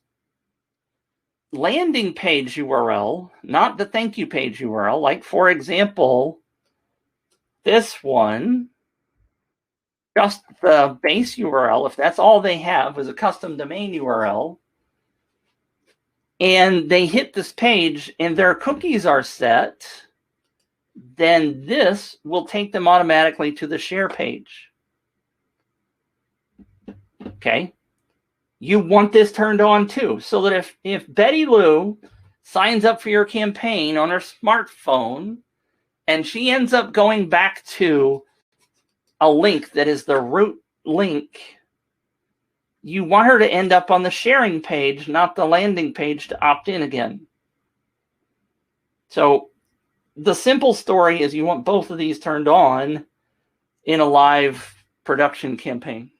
landing page URL, not the thank you page URL. Like, for example, this one, just the base URL, if that's all they have is a custom domain URL, and they hit this page and their cookies are set, then this will take them automatically to the share page. Okay, you want this turned on too, so that if Betty Lou signs up for your campaign on her smartphone and she ends up going back to a link that is the root link, you want her to end up on the sharing page, not the landing page to opt in again. So the simple story is you want both of these turned on in a live production campaign.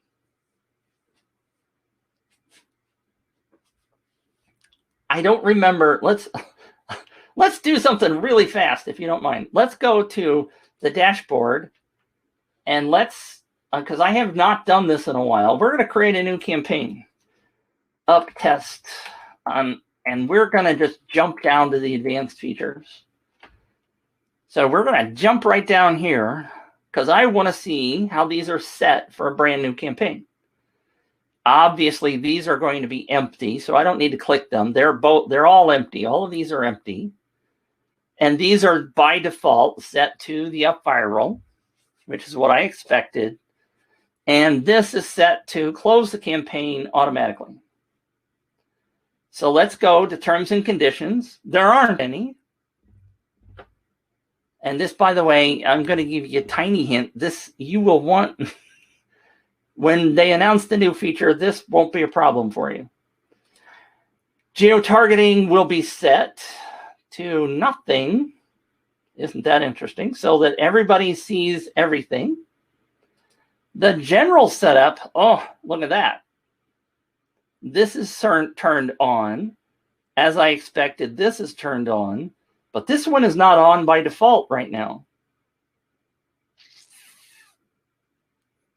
I don't remember. Let's do something really fast, if you don't mind. Let's go to the dashboard and let's, because I have not done this in a while, we're going to create a new campaign, up test, and we're going to just jump down to the advanced features. So we're going to jump right down here because I want to see how these are set for a brand new campaign. Obviously, these are going to be empty, so I don't need to click them. They're all empty. All of these are empty. And these are by default set to the UpViral, which is what I expected. And this is set to close the campaign automatically. So let's go to terms and conditions. There aren't any. And this, by the way, I'm going to give you a tiny hint. This you will want... When they announce the new feature, this won't be a problem for you. Geo-Targeting will be set to nothing. Isn't that interesting? So that everybody sees everything. The general setup, oh, look at that. This is turned on. As I expected, this is turned on. But this one is not on by default right now.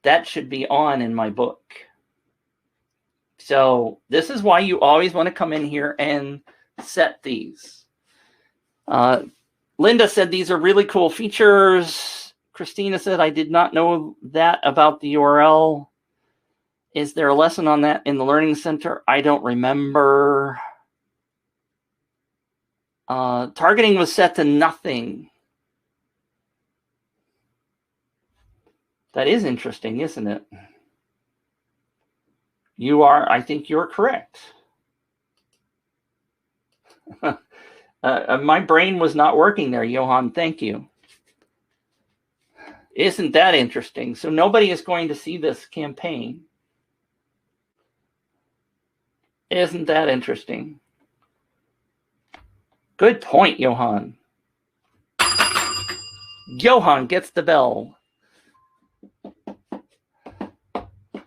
That should be on in my book. So this is why you always want to come in here and set these. Linda said these are really cool features. Christina said, I did not know that about the URL. Is there a lesson on that in the Learning Center? I don't remember. Targeting was set to nothing. That is interesting, isn't it? I think you're correct. My brain was not working there, Johan. Thank you. Isn't that interesting? So nobody is going to see this campaign. Isn't that interesting? Good point, Johan. Johan gets the bell.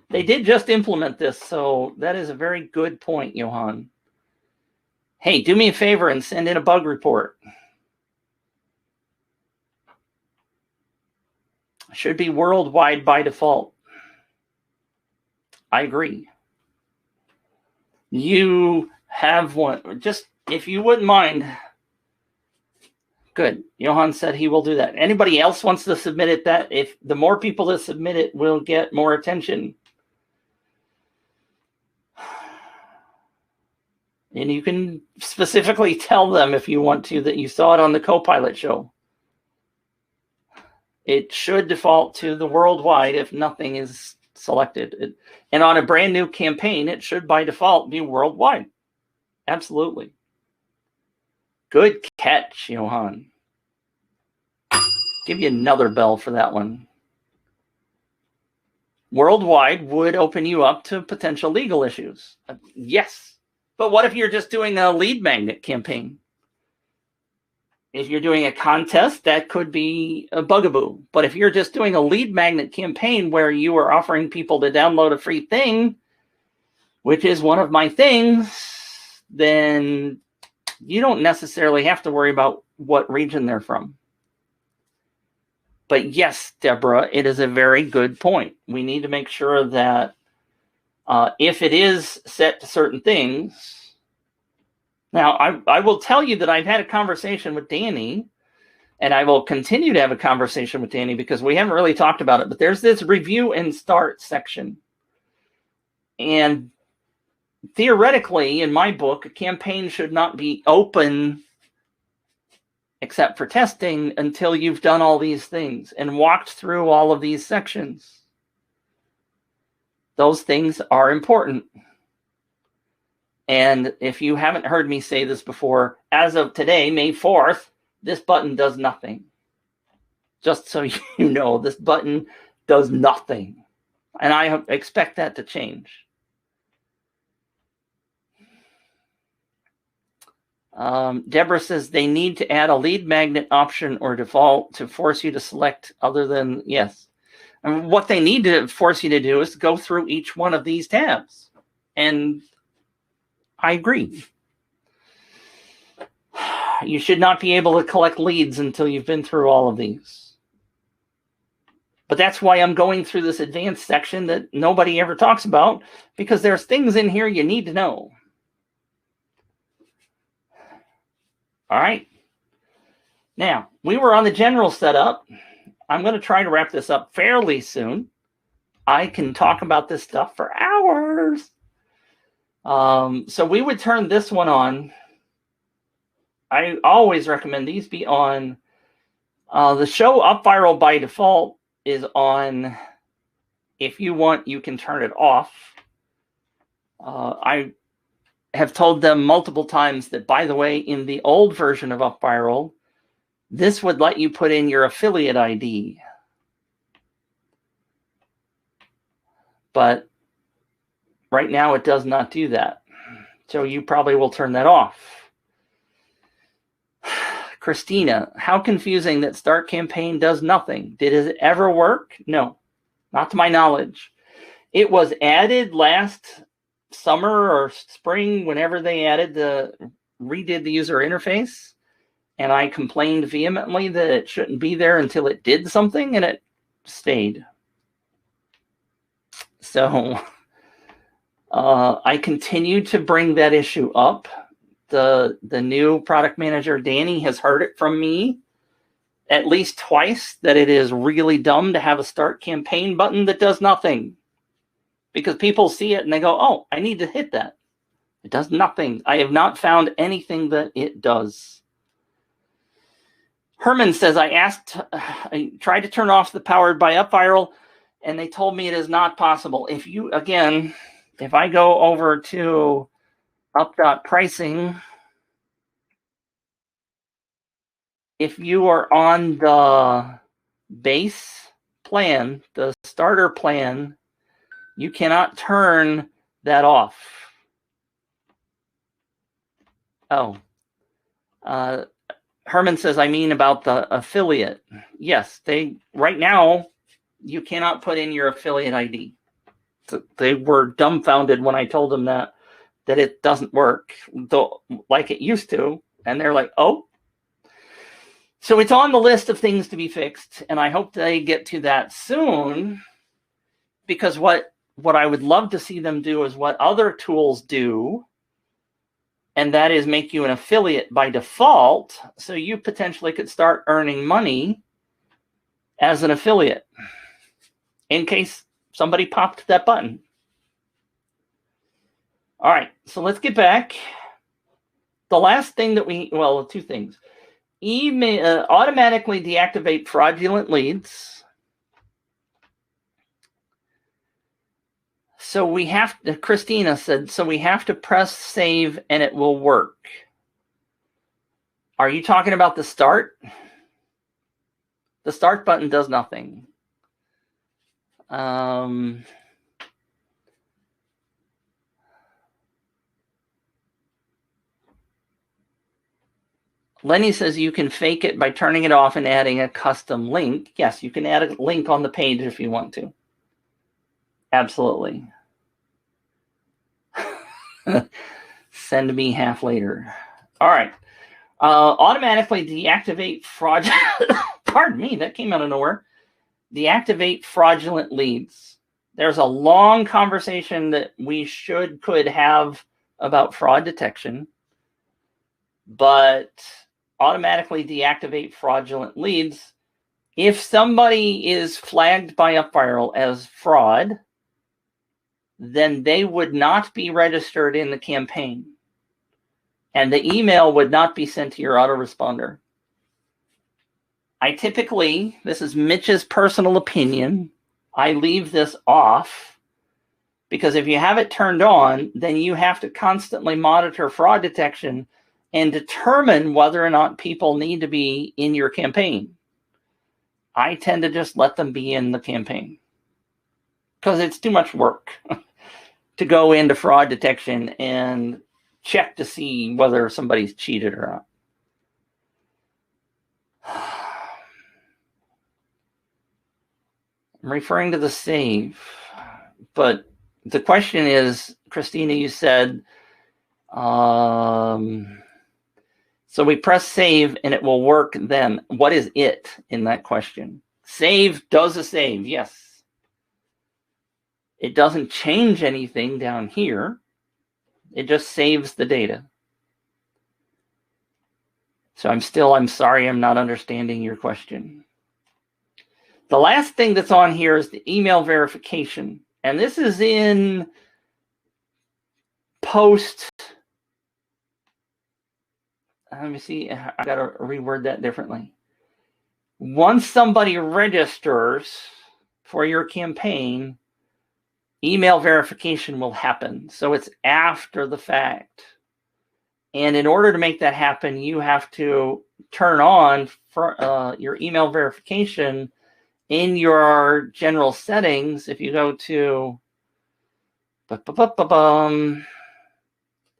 They did just implement this, so that is a very good point, Johan. Hey, do me a favor and send in a bug report. Should be worldwide by default. I agree. You have one. Just if you wouldn't mind. Good. Johan said he will do that. Anybody else wants to submit it? That if the more people that submit it will get more attention. And you can specifically tell them if you want to that you saw it on the Copilot show. It should default to the worldwide if nothing is selected. And on a brand new campaign, it should by default be worldwide. Absolutely. Good catch, Johan. Give you another bell for that one. Worldwide would open you up to potential legal issues. Yes. But what if you're just doing a lead magnet campaign? If you're doing a contest, that could be a bugaboo. But if you're just doing a lead magnet campaign where you are offering people to download a free thing, which is one of my things, then you don't necessarily have to worry about what region they're from. But yes, Deborah, it is a very good point. We need to make sure that if it is set to certain things. Now, I will tell you that I've had a conversation with Danny, and I will continue to have a conversation with Danny because we haven't really talked about it, but there's this review and start section. And theoretically, in my book, a campaign should not be open except for testing until you've done all these things and walked through all of these sections. Those things are important. And if you haven't heard me say this before, as of today, May 4th, this button does nothing. Just so you know, this button does nothing. And I expect that to change. Deborah says they need to add a lead magnet option or default to force you to select other than yes. And what they need to force you to do is to go through each one of these tabs. And I agree. You should not be able to collect leads until you've been through all of these. But that's why I'm going through this advanced section that nobody ever talks about, because there's things in here you need to know. All right. Now, we were on the general setup. I'm going to try to wrap this up fairly soon. I can talk about this stuff for hours. So we would turn this one on. I always recommend these be on. The show UpViral by default is on. If you want, you can turn it off. I have told them multiple times that, by the way, in the old version of UpViral, this would let you put in your affiliate ID. But right now it does not do that. So you probably will turn that off. Christina, how confusing that start campaign does nothing. Did it ever work? No, not to my knowledge. It was added last summer or spring, whenever they redid the user interface. And I complained vehemently that it shouldn't be there until it did something, and it stayed. So I continue to bring that issue up. The new product manager, Danny, has heard it from me at least twice that it is really dumb to have a start campaign button that does nothing. Because people see it and they go, oh, I need to hit that. It does nothing. I have not found anything that it does. Herman says, I tried to turn off the powered by UpViral, and they told me it is not possible. If I go over to up.pricing, if you are on the base plan, the starter plan, you cannot turn that off. Oh. Herman says, I mean about the affiliate. Yes, right now, you cannot put in your affiliate ID. They were dumbfounded when I told them that it doesn't work like it used to. And they're like, oh. So it's on the list of things to be fixed, and I hope they get to that soon, because what I would love to see them do is what other tools do, and that is make you an affiliate by default, so you potentially could start earning money as an affiliate in case somebody popped that button. All right, so let's get back. The last thing that well, two things. Email, automatically deactivate fraudulent leads. So we have to, Christina said, so we have to press save and it will work. Are you talking about the start? The start button does nothing. Lenny says you can fake it by turning it off and adding a custom link. Yes, you can add a link on the page if you want to. Absolutely. Send me half later. All right. Automatically deactivate fraudulent. Pardon me, that came out of nowhere. Deactivate fraudulent leads. There's a long conversation that we could have about fraud detection, but automatically deactivate fraudulent leads. If somebody is flagged by UpViral as fraud, then they would not be registered in the campaign, and the email would not be sent to your autoresponder. I typically, this is Mitch's personal opinion, I leave this off, because if you have it turned on, then you have to constantly monitor fraud detection and determine whether or not people need to be in your campaign. I tend to just let them be in the campaign because it's too much work to go into fraud detection and check to see whether somebody's cheated or not. I'm referring to the save, but the question is, Christina, you said, so we press save and it will work then. What is it in that question? Save does a save, yes. It doesn't change anything down here. It just saves the data. So I'm sorry, I'm not understanding your question. The last thing that's on here is the email verification. And this is in post. Let me see, I got to reword that differently. Once somebody registers for your campaign, email verification will happen. So it's after the fact. And in order to make that happen, you have to turn on for, your email verification in your general settings. If you go to,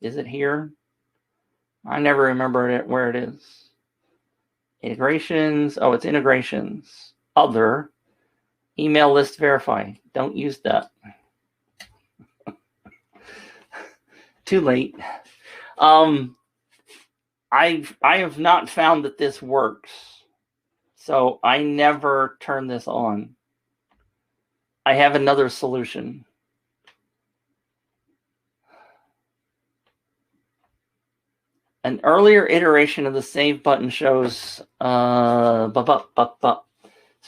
is it here? I never remember where it is. Integrations. Oh, it's integrations. Other. Email list verify. Don't use that. Too late. I have not found that this works. So I never turn this on. I have another solution. An earlier iteration of the save button shows So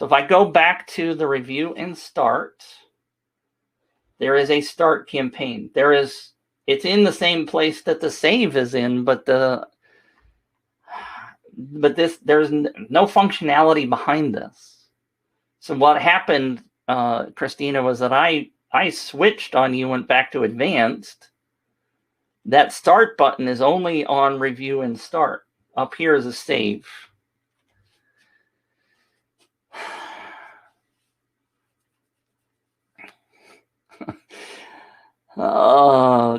if I go back to the review and start, there is a start campaign. It's in the same place that the save is in, but there's no functionality behind this. So what happened, Christina, was that I switched on you, went back to advanced. That start button is only on review and start. Up here is a save.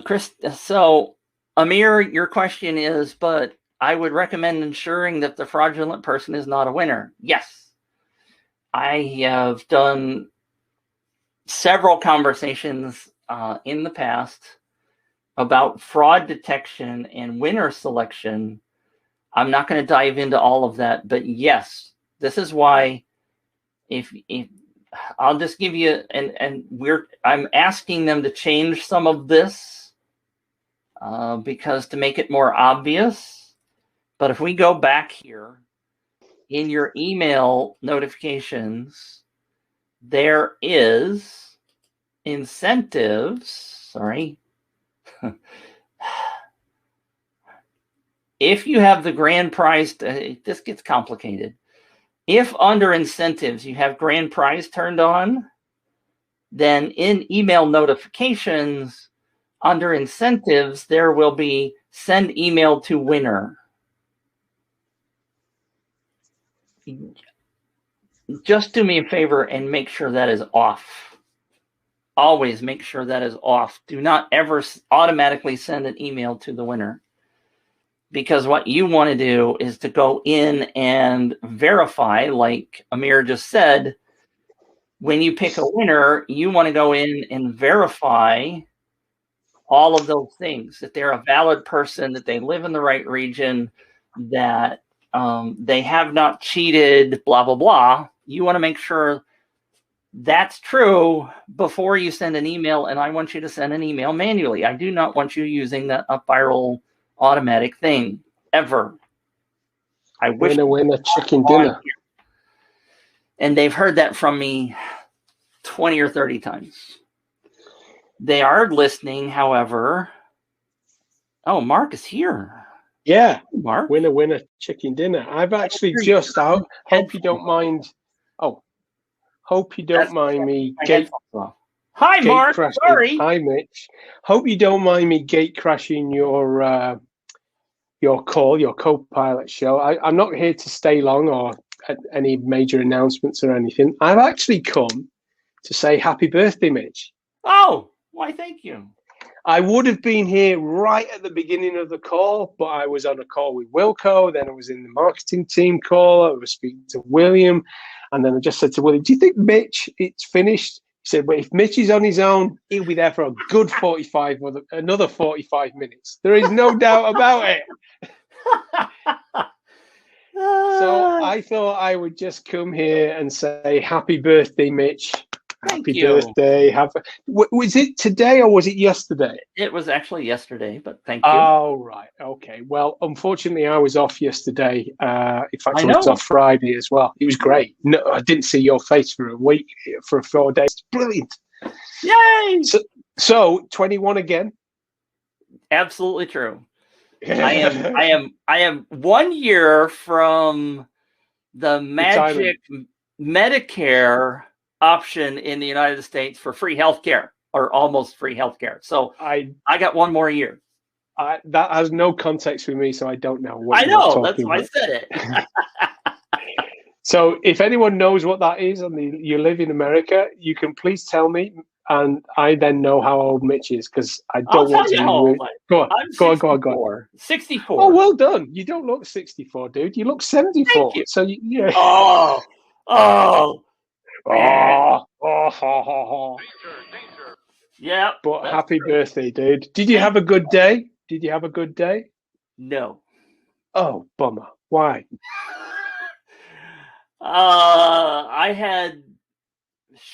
Chris, so Amir, your question is, but I would recommend ensuring that the fraudulent person is not a winner. Yes. I have done several conversations in the past about fraud detection and winner selection I'm not going to dive into all of that, but yes, this is why if I'll just give you, I'm asking them to change some of this because to make it more obvious. But if we go back here in your email notifications, there is incentives. Sorry. If you have the grand prize, this gets complicated. If under incentives you have grand prize turned on, then in email notifications, under incentives, there will be send email to winner. Just do me a favor and make sure that is off. Always make sure that is off. Do not ever automatically send an email to the winner. Because what you want to do is to go in and verify, like Amir just said, when you pick a winner, you want to go in and verify all of those things, that they're a valid person, that they live in the right region, that they have not cheated, blah, blah, blah. You want to make sure that's true before you send an email, and I want you to send an email manually. I do not want you using the UpViral automatic thing ever. I wish winner chicken dinner. And they've heard that from me 20 or 30 times. They are listening, however. Oh, Mark is here. Yeah, Mark. Winner chicken dinner. I've actually just out. Hope you don't mind. Oh, hope you don't mind me. Hi, Mark. Crashing. Sorry. Hi, Mitch. Hope you don't mind me gate crashing your call, your co-pilot show. I'm not here to stay long or any major announcements or anything. I've actually come to say happy birthday, Mitch. Oh, why, thank you. I would have been here right at the beginning of the call, but I was on a call with Wilco. Then I was in the marketing team call. I was speaking to William. And then I just said to William, do you think, Mitch, it's finished? He said, well, if Mitch is on his own, he'll be there for a good another 45 minutes. There is no doubt about it. So I thought I would just come here and say happy birthday, Mitch. Happy birthday. Was it today or was it yesterday? It was actually yesterday, but thank you. Oh, right. Okay. Well, unfortunately, I was off yesterday. In fact, I was off Friday as well. It was great. No, I didn't see your face for a week, for 4 days. Brilliant. Yay! So 21 again. Absolutely true. I am 1 year from the magic Medicare option in the United States for free healthcare, or almost free healthcare. So I got 1 more year. That has no context for me, so I don't know what I know. That's why I said it. So if anyone knows what that is and you live in America, you can please tell me, and I then know how old Mitch is, because I don't want to be rude. Go on. 64. Oh, well done. You don't look 64, dude. You look 74. You. So yeah. Yeah. But happy birthday, dude. Did you have a good day? No. Oh, bummer. Why? I had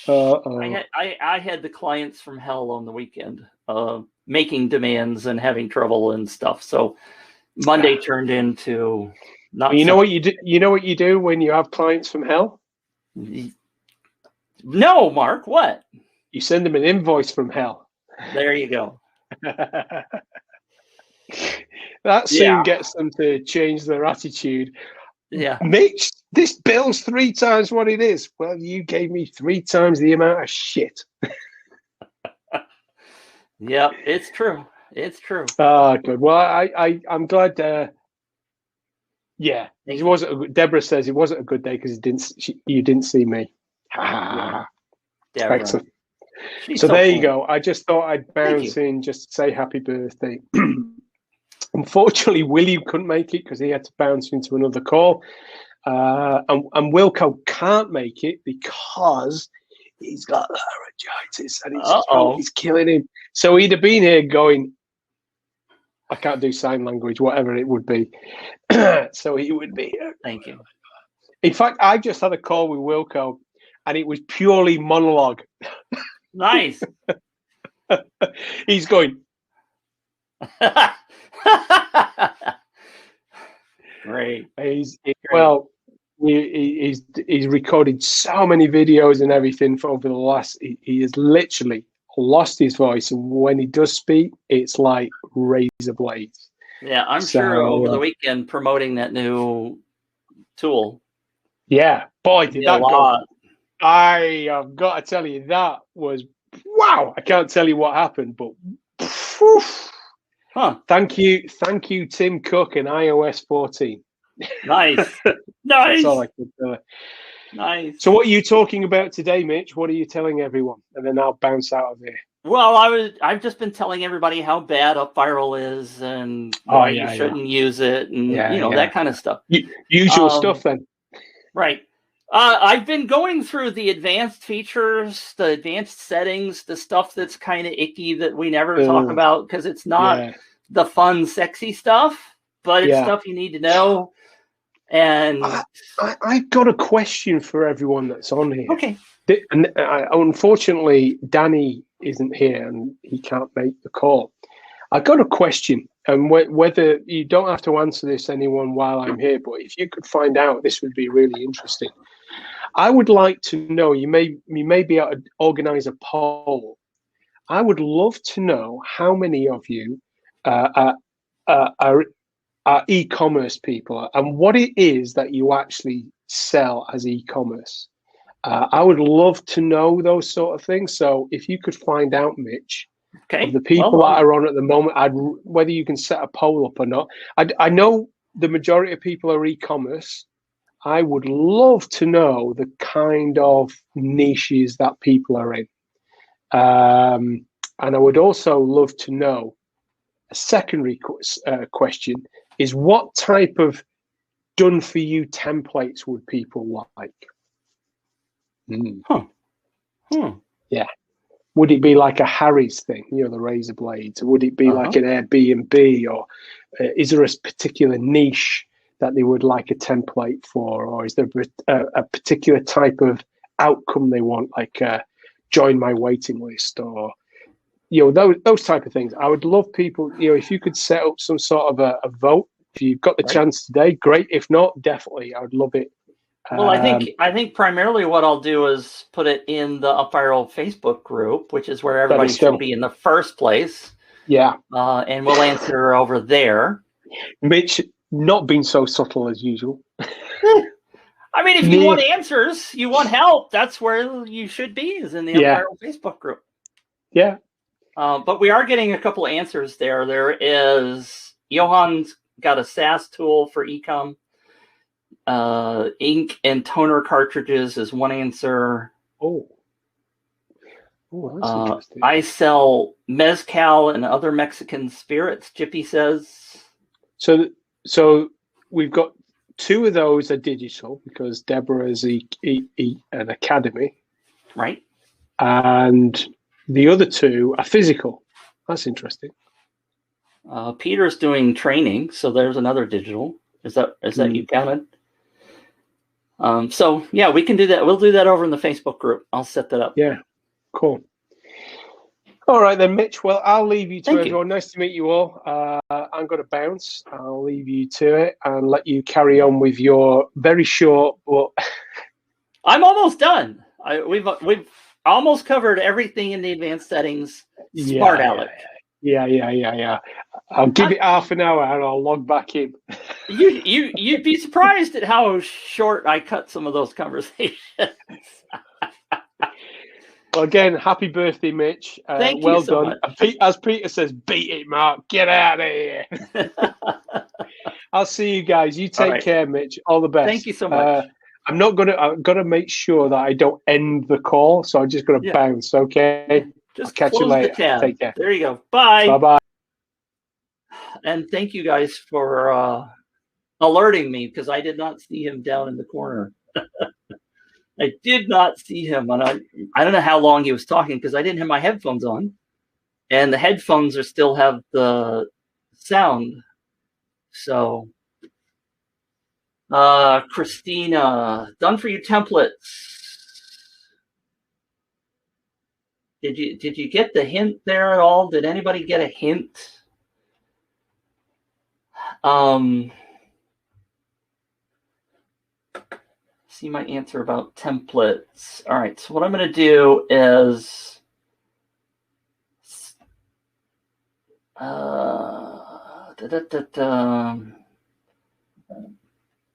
the clients from hell on the weekend, making demands and having trouble and stuff. So Monday turned into not. You know what you do? You know what you do when you have clients from hell? No, Mark. What? You send them an invoice from hell. There you go. That soon gets them to change their attitude. Yeah. Mitch, this bill's 3 times what it is. Well, you gave me 3 times the amount of shit. Yeah, it's true. It's true. Oh, good. Well, I'm glad. Yeah, it wasn't. Deborah says it wasn't a good day because you didn't see me. Excellent. So there you go. I just thought I'd bounce in just to say happy birthday. Unfortunately, William couldn't make it because he had to bounce into another call. And Wilco can't make it because he's got laryngitis and it's killing him. So he'd have been here going, I can't do sign language, whatever it would be. So he would be. Thank you. In fact, I just had a call with Wilco, and it was purely monologue. Nice. He's going. Great. He's recorded so many videos and everything for over the last. He has literally lost his voice, and when he does speak, it's like razor blades. Yeah, I'm sure over the weekend promoting that new tool. Yeah, boy, did that go. I have got to tell you, that was wow. I can't tell you what happened, but whew. Thank you, Tim Cook and iOS 14. Nice. That's all I could tell you. Nice. So what are you talking about today, Mitch? What are you telling everyone? And then I'll bounce out of here. Well, I've just been telling everybody how bad UpViral is and why you shouldn't use it, and that kind of stuff. Usual stuff then. Right. I've been going through the advanced features, the advanced settings, the stuff that's kind of icky that we never talk about because it's not the fun, sexy stuff, but it's stuff you need to know. And I've got a question for everyone that's on here. Okay. And unfortunately, Danny isn't here and he can't make the call. I've got a question, and whether you don't have to answer this, anyone, while I'm here, but if you could find out, this would be really interesting. I would like to know, you may be able to organize a poll. I would love to know how many of you are e-commerce people and what it is that you actually sell as e-commerce. I would love to know those sort of things. So if you could find out, Mitch, of the people that are on at the moment, whether you can set a poll up or not. I know the majority of people are e-commerce. I would love to know the kind of niches that people are in. And I would also love to know, a secondary question is, what type of done-for-you templates would people like? Yeah. Would it be like a Harry's thing, the razor blades? Or would it be like an Airbnb? Or is there a particular niche that they would like a template for? Or is there a particular type of outcome they want, like join my waiting list, or those type of things? I would love people, if you could set up some sort of a vote. If you've got the chance today, great. If not, definitely, I would love it. Well, I think primarily what I'll do is put it in the UpViral Facebook group, which is where everybody should be in the first place. Yeah. And we'll answer over there. Mitch, not being so subtle as usual. I mean, if you want answers, you want help, that's where you should be, is in the UpViral Facebook group. Yeah. But we are getting a couple of answers there. There is, Johan's got a SaaS tool for e-com. Ink and toner cartridges is one answer. That's interesting. I sell mezcal and other Mexican spirits, Jippy says. So we've got two of those are digital because Deborah's an academy. Right. And the other two are physical. That's interesting. Peter's doing training, so there's another digital. Is that you counted? So yeah, we can do that. We'll do that over in the Facebook group. I'll set that up. Yeah, cool. All right then, Mitch. Well, I'll leave you to everyone. Nice to meet you all. I'm going to bounce. I'll leave you to it and let you carry on with your very short. But I'm almost done. We've almost covered everything in the advanced settings. Smart Alec. Yeah. I'll give it half an hour and I'll log back in. You'd be surprised at how short I cut some of those conversations. Well, again, happy birthday, Mitch. Thank you. Well so done. Much. As Peter says, beat it, Mark. Get out of here. I'll see you guys. You take care, Mitch. All the best. Thank you so much. I'm gonna make sure that I don't end the call, so I'm just gonna bounce. Okay. Just I'll catch you later. Take care. There you go. Bye. Bye-bye. And thank you guys for alerting me, because I did not see him down in the corner. I did not see him, and I don't know how long he was talking because I didn't have my headphones on, and the headphones still have the sound. So, Christina, done for you templates. Did you get the hint there at all? Did anybody get a hint? See my answer about templates. All right, so what I'm going to do is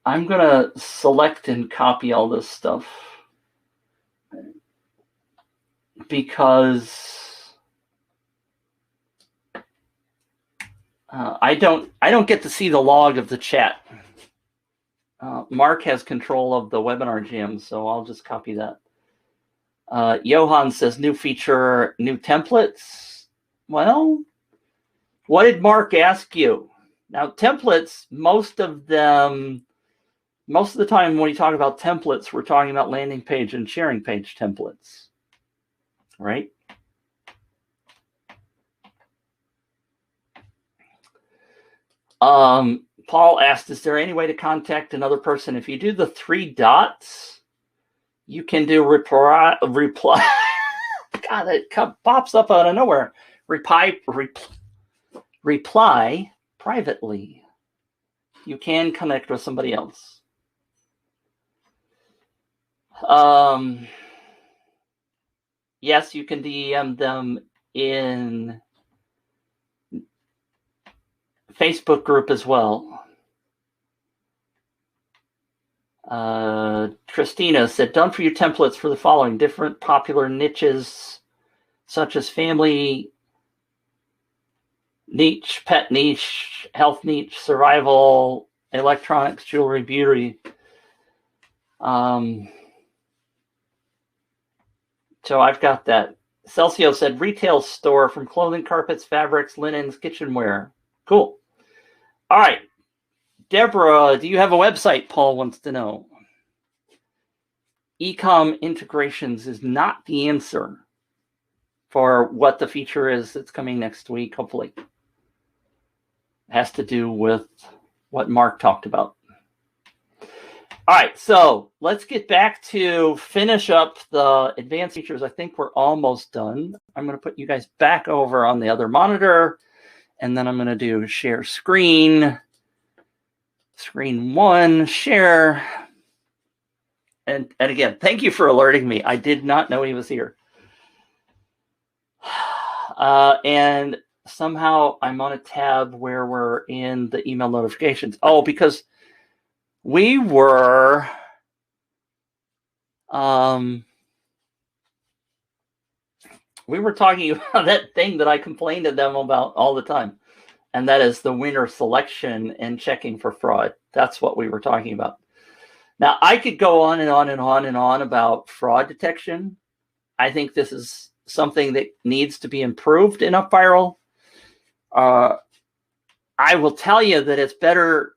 I'm going to select and copy all this stuff because I don't get to see the log of the chat. Mark has control of the webinar jam, so I'll just copy that. Johan says new feature, new templates. Well, what did Mark ask you? Now, templates, most of the time when we talk about templates, we're talking about landing page and sharing page templates, right? Paul asked, is there any way to contact another person? If you do the 3 dots, you can do reply. God, it pops up out of nowhere. Reply privately. You can connect with somebody else. Yes, you can DM them in Facebook group as well. Christina said, done for you templates for the following different popular niches, such as family niche, pet niche, health niche, survival, electronics, jewelry, beauty. So I've got that. Celcio said, retail store from clothing, carpets, fabrics, linens, kitchenware. Cool. All right. Deborah, do you have a website? Paul wants to know. Ecom integrations is not the answer for what the feature is that's coming next week, hopefully. It has to do with what Mark talked about. All right, so let's get back to finish up the advanced features. I think we're almost done. I'm going to put you guys back over on the other monitor, and then I'm going to do share screen. Screen 1, share. And again, thank you for alerting me. I did not know he was here. And somehow I'm on a tab where we're in the email notifications. Oh, because we were talking about that thing that I complain to them about all the time. And that is the winner selection and checking for fraud. That's what we were talking about. Now, I could go on and on and on and on about fraud detection. I think this is something that needs to be improved in UpViral. I will tell you that it's better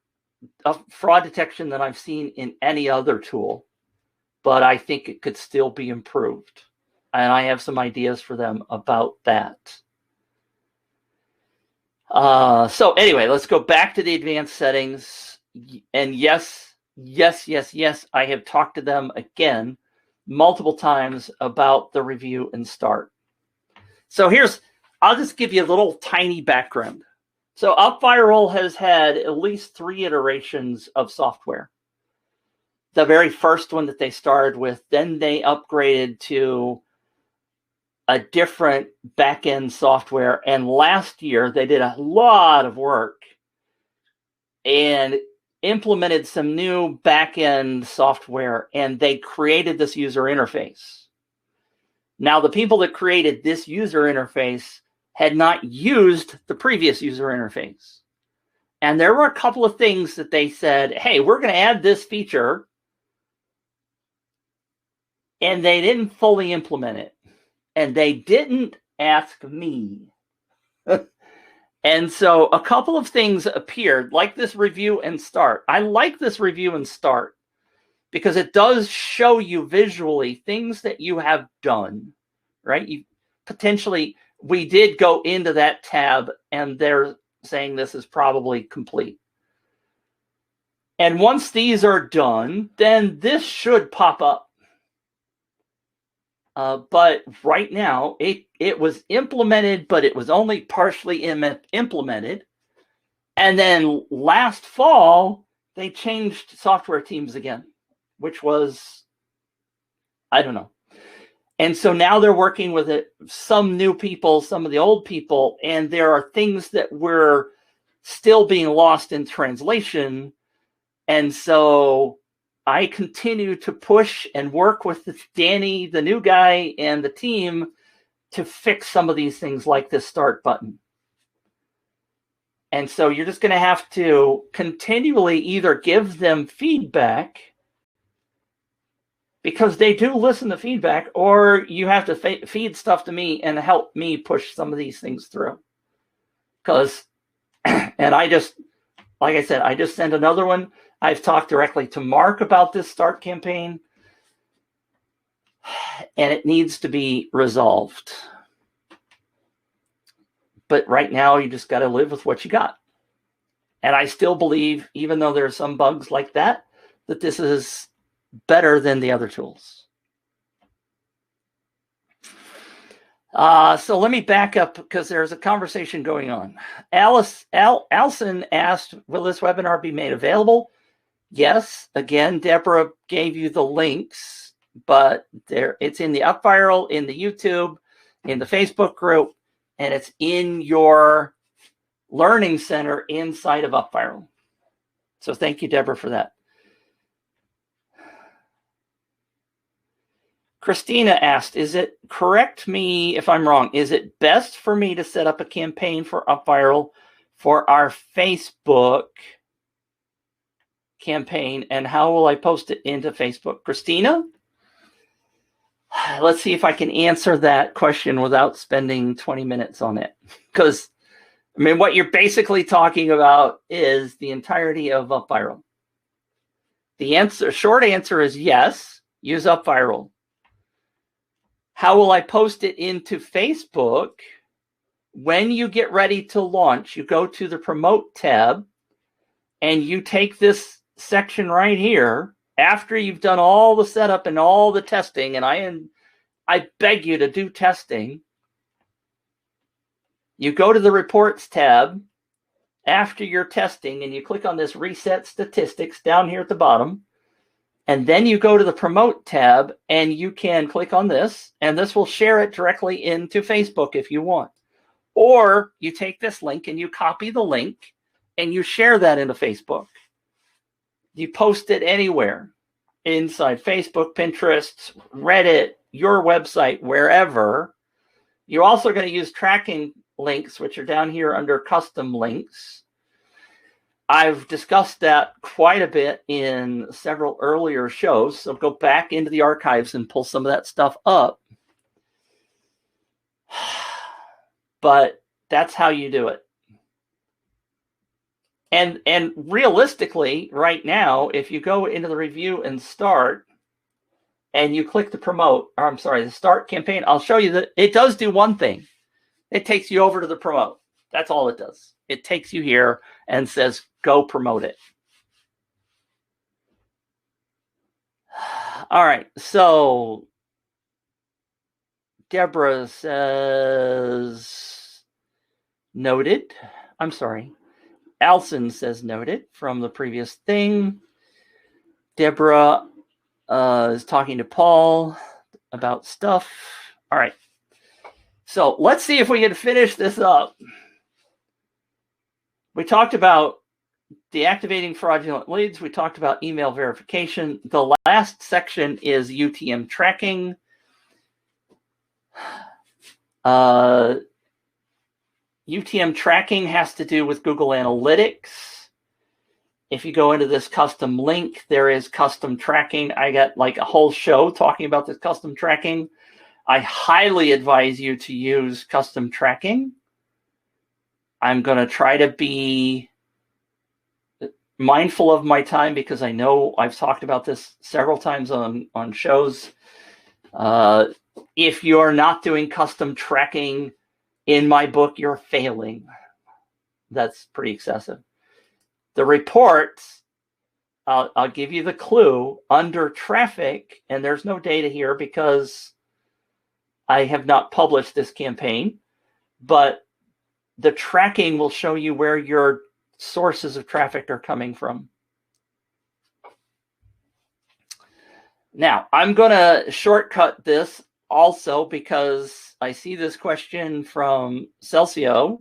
fraud detection than I've seen in any other tool, but I think it could still be improved. And I have some ideas for them about that. So anyway, let's go back to the advanced settings. And yes, I have talked to them again multiple times about the review and start. So I'll just give you a little tiny background. So UpViral has had at least 3 iterations of software. The very first one that they started with, then they upgraded to a different back-end software. And last year, they did a lot of work and implemented some new back-end software, and they created this user interface. Now, the people that created this user interface had not used the previous user interface. And there were a couple of things that they said, hey, we're going to add this feature. And they didn't fully implement it. And they didn't ask me. And so a couple of things appeared, like this review and start. I like this review and start because it does show you visually things that you have done, right? We did go into that tab, and there's saying this is probably complete. And once these are done, then this should pop up. But right now, it was implemented, but it was only partially implemented. And then last fall, they changed software teams again, which was, I don't know. And so now they're working with it, some new people, some of the old people, and there are things that were still being lost in translation. And so I continue to push and work with Danny, the new guy, and the team to fix some of these things like this start button. And so you're just going to have to continually either give them feedback, because they do listen to feedback, or you have to feed stuff to me and help me push some of these things through. Because, and I just, like I said, I just sent another one. I've talked directly to Mark about this start campaign, and it needs to be resolved. But right now, you just got to live with what you got. And I still believe, even though there are some bugs like that, that this is better than the other tools. So let me back up, because there's a conversation going on. Alison asked, will this webinar be made available? Yes. Again, Deborah gave you the links, but it's in the UpViral, in the YouTube, in the Facebook group, and it's in your learning center inside of UpViral. So thank you, Deborah, for that. Christina asked, is it, correct me if I'm wrong, is it best for me to set up a campaign for UpViral for our Facebook campaign, and how will I post it into Facebook? Christina, let's see if I can answer that question without spending 20 minutes on it. Because, I mean, what you're basically talking about is the entirety of UpViral. The short answer is yes, use UpViral. How will I post it into Facebook? When you get ready to launch, you go to the Promote tab, and you take this section right here, after you've done all the setup and all the testing, and I beg you to do testing. You go to the Reports tab after your testing, and you click on this Reset Statistics down here at the bottom. And then you go to the Promote tab, and you can click on this, and this will share it directly into Facebook if you want. Or you take this link and you copy the link and you share that into Facebook. You post it anywhere, inside Facebook, Pinterest, Reddit, your website, wherever. You're also going to use tracking links, which are down here under custom links. I've discussed that quite a bit in several earlier shows, so go back into the archives and pull some of that stuff up. But that's how you do it. And realistically, right now, if you go into the review and start, and you click the promote, or I'm sorry, the start campaign, I'll show you that it does do one thing. It takes you over to the promote. That's all it does. It takes you here and says, go promote it. All right, so Deborah says, noted. I'm sorry. Alison says noted from the previous thing. Deborah is talking to Paul about stuff. All right. So let's see if we can finish this up. We talked about deactivating fraudulent leads. We talked about email verification. The last section is UTM tracking. UTM tracking has to do with Google Analytics. If you go into this custom link, there is custom tracking. I got like a whole show talking about this custom tracking. I highly advise you to use custom tracking. I'm going to try to be mindful of my time, because I know I've talked about this several times on shows. If you're not doing custom tracking, in my book, you're failing. that's pretty excessive. The reports, I'll give you the clue, under traffic, and there's no data here because I have not published this campaign, but the tracking will show you where your sources of traffic are coming from. Now, I'm going to shortcut this also because I see this question from Celcio.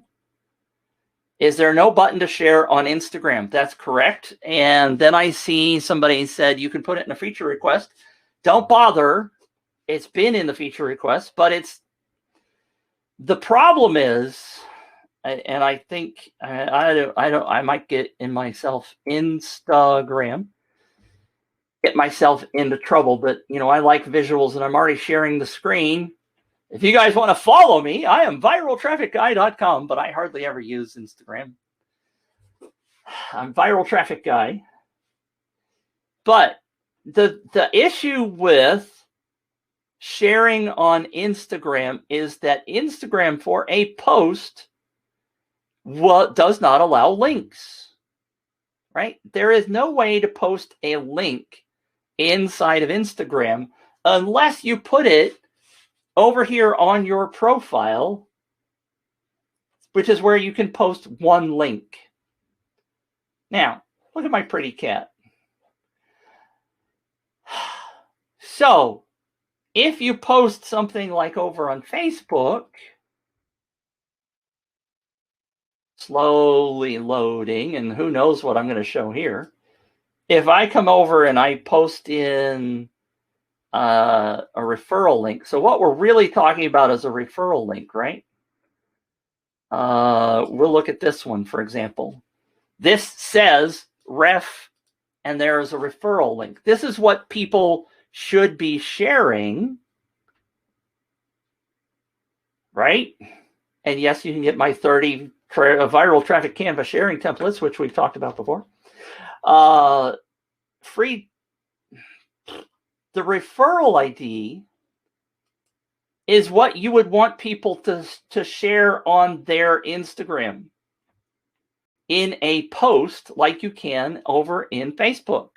Is there no button to share on Instagram? That's correct. And then I see somebody said you can put it in a feature request. Don't bother. It's been in the feature request, but it's the problem is, and I think I might get in myself Instagram, get myself into trouble, but you know, I like visuals and I'm already sharing the screen. If you guys want to follow me, I am viraltrafficguy.com, but I hardly ever use Instagram. I'm Viral Traffic Guy. But the issue with sharing on Instagram is that Instagram for a post does not allow links, right? There is no way to post a link inside of Instagram unless you put it over here on your profile, which is where you can post one link. Now, look at my pretty cat. So, if you post something like over on Facebook, slowly loading, and who knows what I'm going to show here. If I come over and I post in a referral link, so what we're really talking about is a referral link, right? We'll look at this one, for example. This says ref, and there is a referral link. This is what people should be sharing, right? And yes, you can get my 30 viral traffic canvas sharing templates, which we've talked about before. Free. The referral ID is what you would want people to share on their Instagram in a post like you can over in Facebook.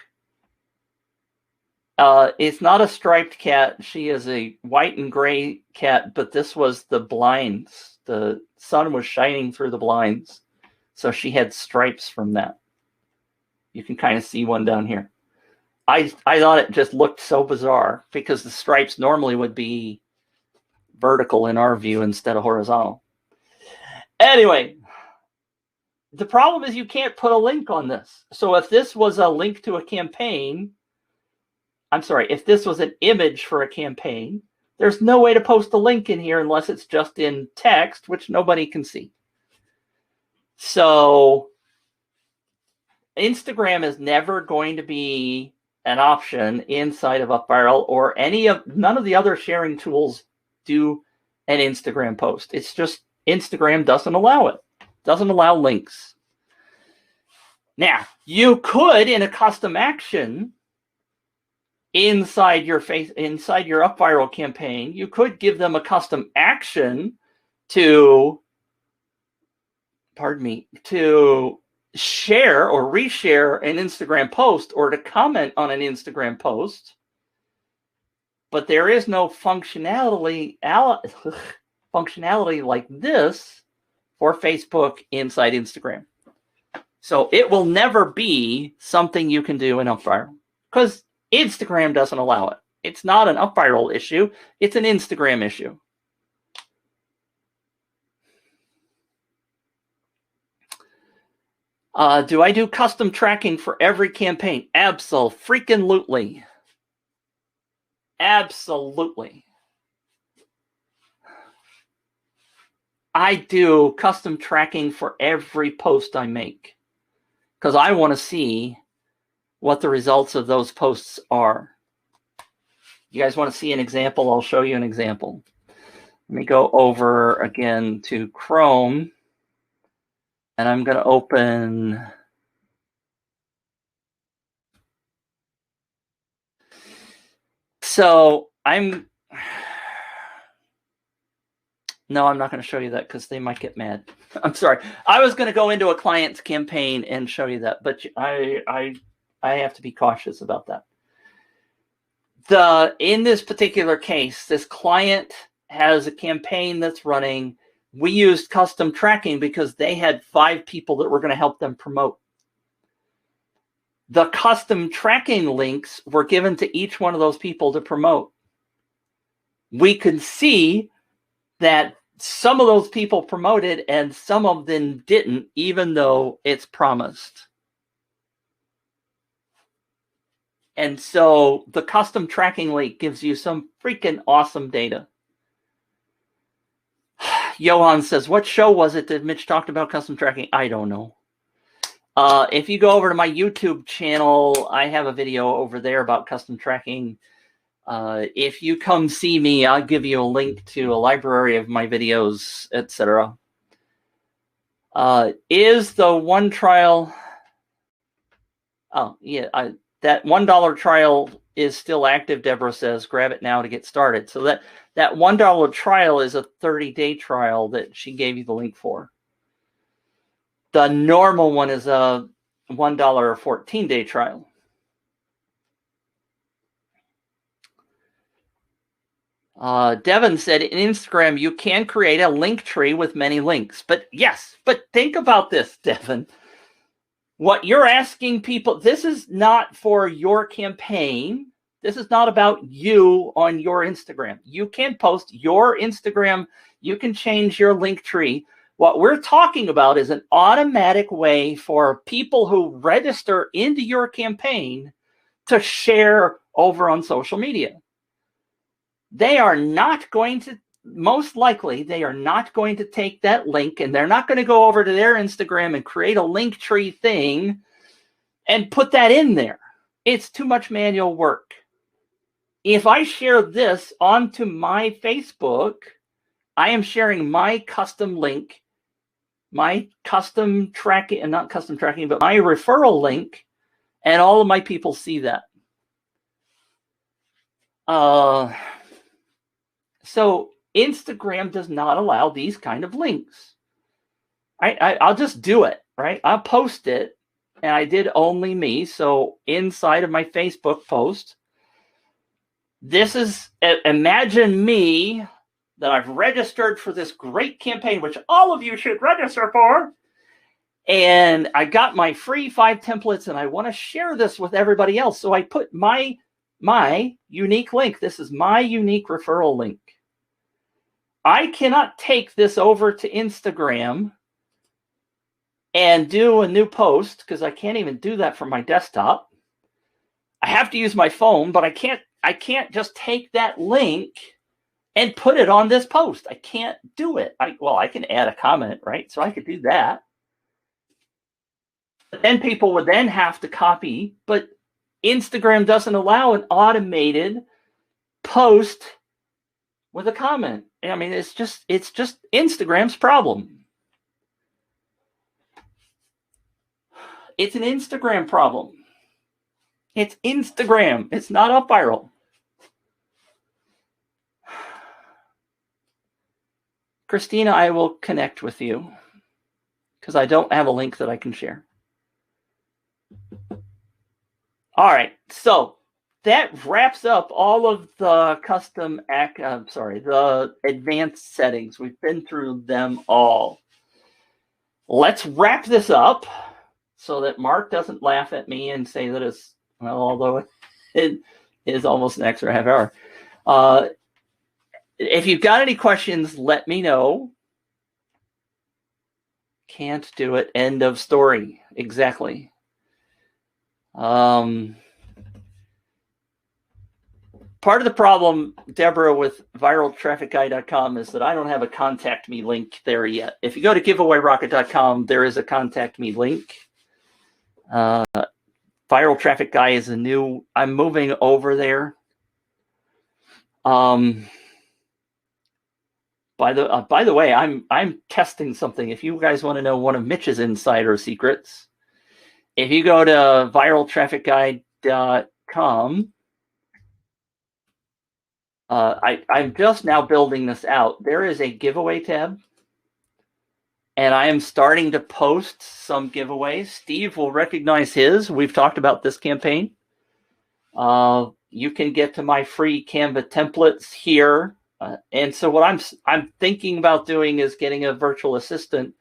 It's not a striped cat. She is a white and gray cat, but this was the blinds. The sun was shining through the blinds, so she had stripes from that. You can kind of see one down here. I thought it just looked so bizarre because the stripes normally would be vertical in our view instead of horizontal. Anyway, the problem is you can't put a link on this. So if this was a link to a campaign, I'm sorry, if this was an image for a campaign, there's no way to post a link in here unless it's just in text, which nobody can see. So Instagram is never going to be an option inside of UpViral, or none of the other sharing tools do an Instagram post. It's just Instagram doesn't allow it. Doesn't allow links. Now, you could, in a custom action inside your UpViral campaign, you could give them a custom action to share or reshare an Instagram post or to comment on an Instagram post, but there is no functionality like this for Facebook inside Instagram. So it will never be something you can do in UpViral because Instagram doesn't allow it. It's not an UpViral issue. It's an Instagram issue. Do I do custom tracking for every campaign? Absolutely. Absolutely. I do custom tracking for every post I make because I want to see what the results of those posts are. You guys want to see an example? I'll show you an example. Let me go over again to Chrome, and I'm going to open so No, I'm not going to show you that because they might get mad. I'm sorry. I was going to go into a client's campaign and show you that, but I have to be cautious about that. In this particular case, this client has a campaign that's running. We used custom tracking because they had 5 people that were going to help them promote. The custom tracking links were given to each one of those people to promote. We could see that some of those people promoted and some of them didn't, even though it's promised. And so the custom tracking link gives you some freaking awesome data. Johan says, what show was it that Mitch talked about custom tracking? I don't know. If you go over to my YouTube channel, I have a video over there about custom tracking. If you come see me, I'll give you a link to a library of my videos, etc. Is the one trial... Oh, yeah, that $1 trial is still active, Deborah says. Grab it now to get started. So that $1 trial is a 30-day trial that she gave you the link for. The normal one is a $1 14-day trial. Devin said, in Instagram, you can create a link tree with many links. But yes, but think about this, Devin. What you're asking people, this is not for your campaign. This is not about you on your Instagram. You can post your Instagram. You can change your link tree. What we're talking about is an automatic way for people who register into your campaign to share over on social media. They are not going to, most likely, they are not going to take that link and they're not going to go over to their Instagram and create a link tree thing and put that in there. It's too much manual work. If I share this onto my Facebook, I am sharing my custom link, my custom tracking, not custom tracking, but my referral link, and all of my people see that. So Instagram does not allow these kind of links. I'll just do it, right? I'll post it, and I did only me. So inside of my Facebook post, this is, imagine me that I've registered for this great campaign, which all of you should register for. And I got my free 5 templates, and I want to share this with everybody else. So I put my unique link. This is my unique referral link. I cannot take this over to Instagram and do a new post because I can't even do that from my desktop. I have to use my phone, but I can't just take that link and put it on this post. I can't do it. I can add a comment, right? So I could do that. But then people would then have to copy, but Instagram doesn't allow an automated post with a comment. I mean, it's just Instagram's problem. It's an Instagram problem. It's Instagram. It's not UpViral. Christina, I will connect with you because I don't have a link that I can share. All right, so that wraps up all of the the advanced settings. We've been through them all. Let's wrap this up so that Mark doesn't laugh at me and say that it's, well, although it is almost an extra half hour. If you've got any questions, let me know. Can't do it. End of story. Exactly. Part of the problem, Deborah, with viraltrafficguy.com is that I don't have a contact me link there yet. If you go to giveawayrocket.com, there is a contact me link. Viral Traffic Guy is I'm moving over there. By the way, I'm testing something. If you guys want to know one of Mitch's insider secrets, if you go to viraltrafficguy.com, I'm just now building this out. There is a giveaway tab, and I am starting to post some giveaways. Steve will recognize his. We've talked about this campaign. You can get to my free Canva templates here. And so what I'm thinking about doing is getting a virtual assistant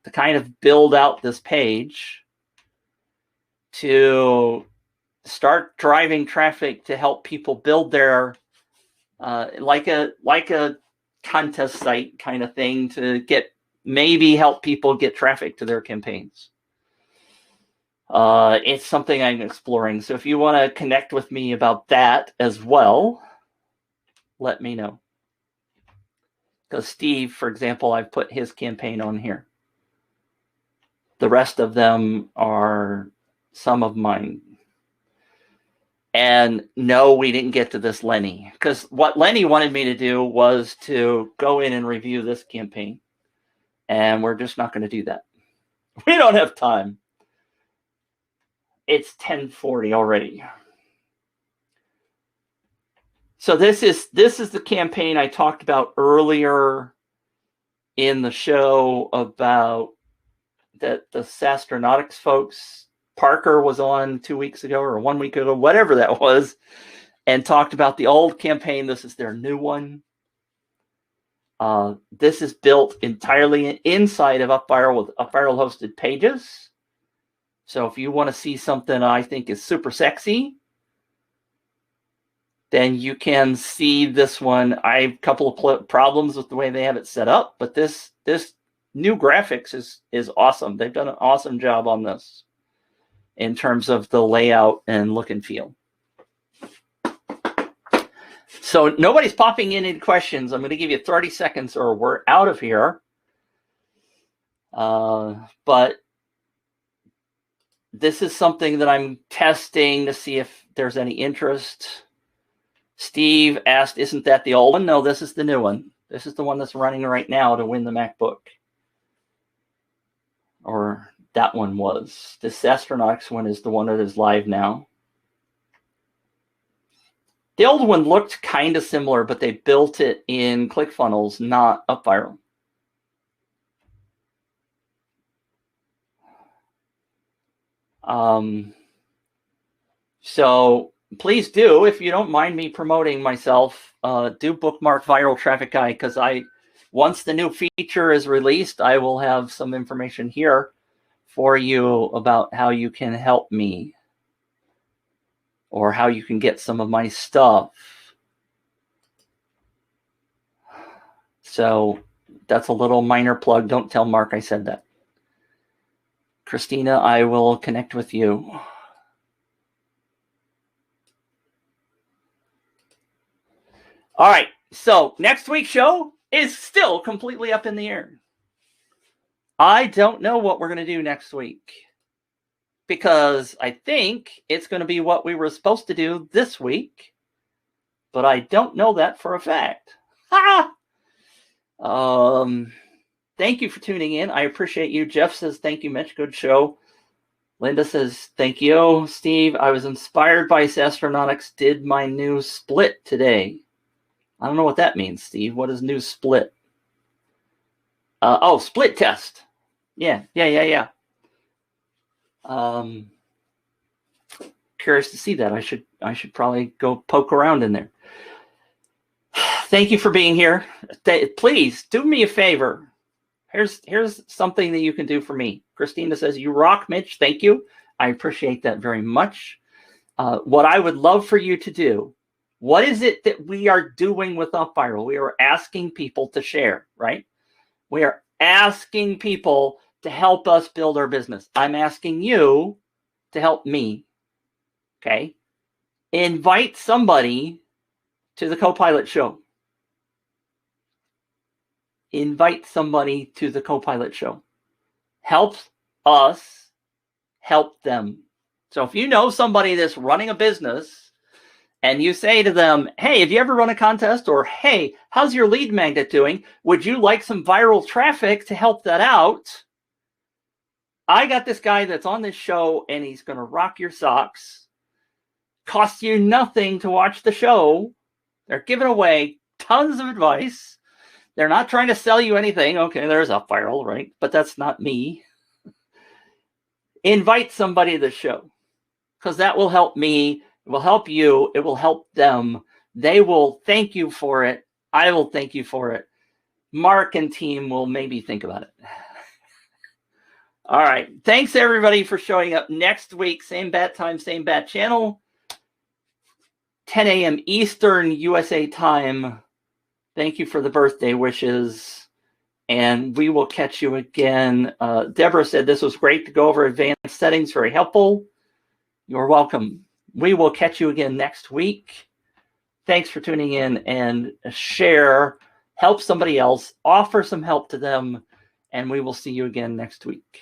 to kind of build out this page to start driving traffic to help people build their like a contest site kind of thing to maybe help people get traffic to their campaigns. It's something I'm exploring. So if you want to connect with me about that as well, let me know. Because Steve, for example, I've put his campaign on here. The rest of them are some of mine. And no, we didn't get to this Lenny. Because what Lenny wanted me to do was to go in and review this campaign. And we're just not going to do that. We don't have time. It's 10:40 already. So this is the campaign I talked about earlier in the show about that the Sastronautics folks. Parker was on 2 weeks ago or 1 week ago, whatever that was, and talked about the old campaign. This is their new one. This is built entirely inside of UpViral with UpViral hosted pages. So if you want to see something I think is super sexy, then you can see this one. I have a couple of problems with the way they have it set up, but this new graphics is awesome. They've done an awesome job on this in terms of the layout and look and feel. So nobody's popping in any questions. I'm going to give you 30 seconds or we're out of here. But this is something that I'm testing to see if there's any interest. Steve asked, isn't that the old one? No, this is the new one. This is the one that's running right now to win the MacBook. Or that one was. This Astronautics one is the one that is live now. The old one looked kind of similar, but they built it in ClickFunnels, not UpViral. So please do, if you don't mind me promoting myself, do bookmark Viral Traffic Guy, because once the new feature is released, I will have some information here for you about how you can help me or how you can get some of my stuff. So that's a little minor plug. Don't tell Mark I said that. Christina, I will connect with you. All right. So next week's show is still completely up in the air. I don't know what we're going to do next week because I think it's going to be what we were supposed to do this week, but I don't know that for a fact. Ha! Thank you for tuning in. I appreciate you. Jeff says, thank you, Mitch. Good show. Linda says, thank you. Steve, I was inspired by Astronautics. Did my new split today. I don't know what that means, Steve. What is new split? Oh, split test. Yeah. Curious to see that. I should probably go poke around in there. Thank you for being here. Please do me a favor. Here's something that you can do for me. Christina says, you rock, Mitch. Thank you. I appreciate that very much. What I would love for you to do, what is it that we are doing with UpViral? We are asking people to share, right? We are asking people to help us build our business. I'm asking you to help me, okay? Invite somebody to the Copilot show. Invite somebody to the Copilot show. Help us help them. So if you know somebody that's running a business and you say to them, hey, have you ever run a contest? Or, hey, how's your lead magnet doing? Would you like some viral traffic to help that out? I got this guy that's on this show and he's going to rock your socks. Costs you nothing to watch the show. They're giving away tons of advice. They're not trying to sell you anything. Okay, there's UpViral, right? But that's not me. Invite somebody to the show, because that will help me. It will help you. It will help them. They will thank you for it. I will thank you for it. Mark and team will maybe think about it. All right. Thanks, everybody, for showing up next week. Same bat time, same bat channel. 10 a.m. Eastern USA time. Thank you for the birthday wishes. And we will catch you again. Deborah said this was great to go over advanced settings. Very helpful. You're welcome. We will catch you again next week. Thanks for tuning in, and share. Help somebody else. Offer some help to them. And we will see you again next week.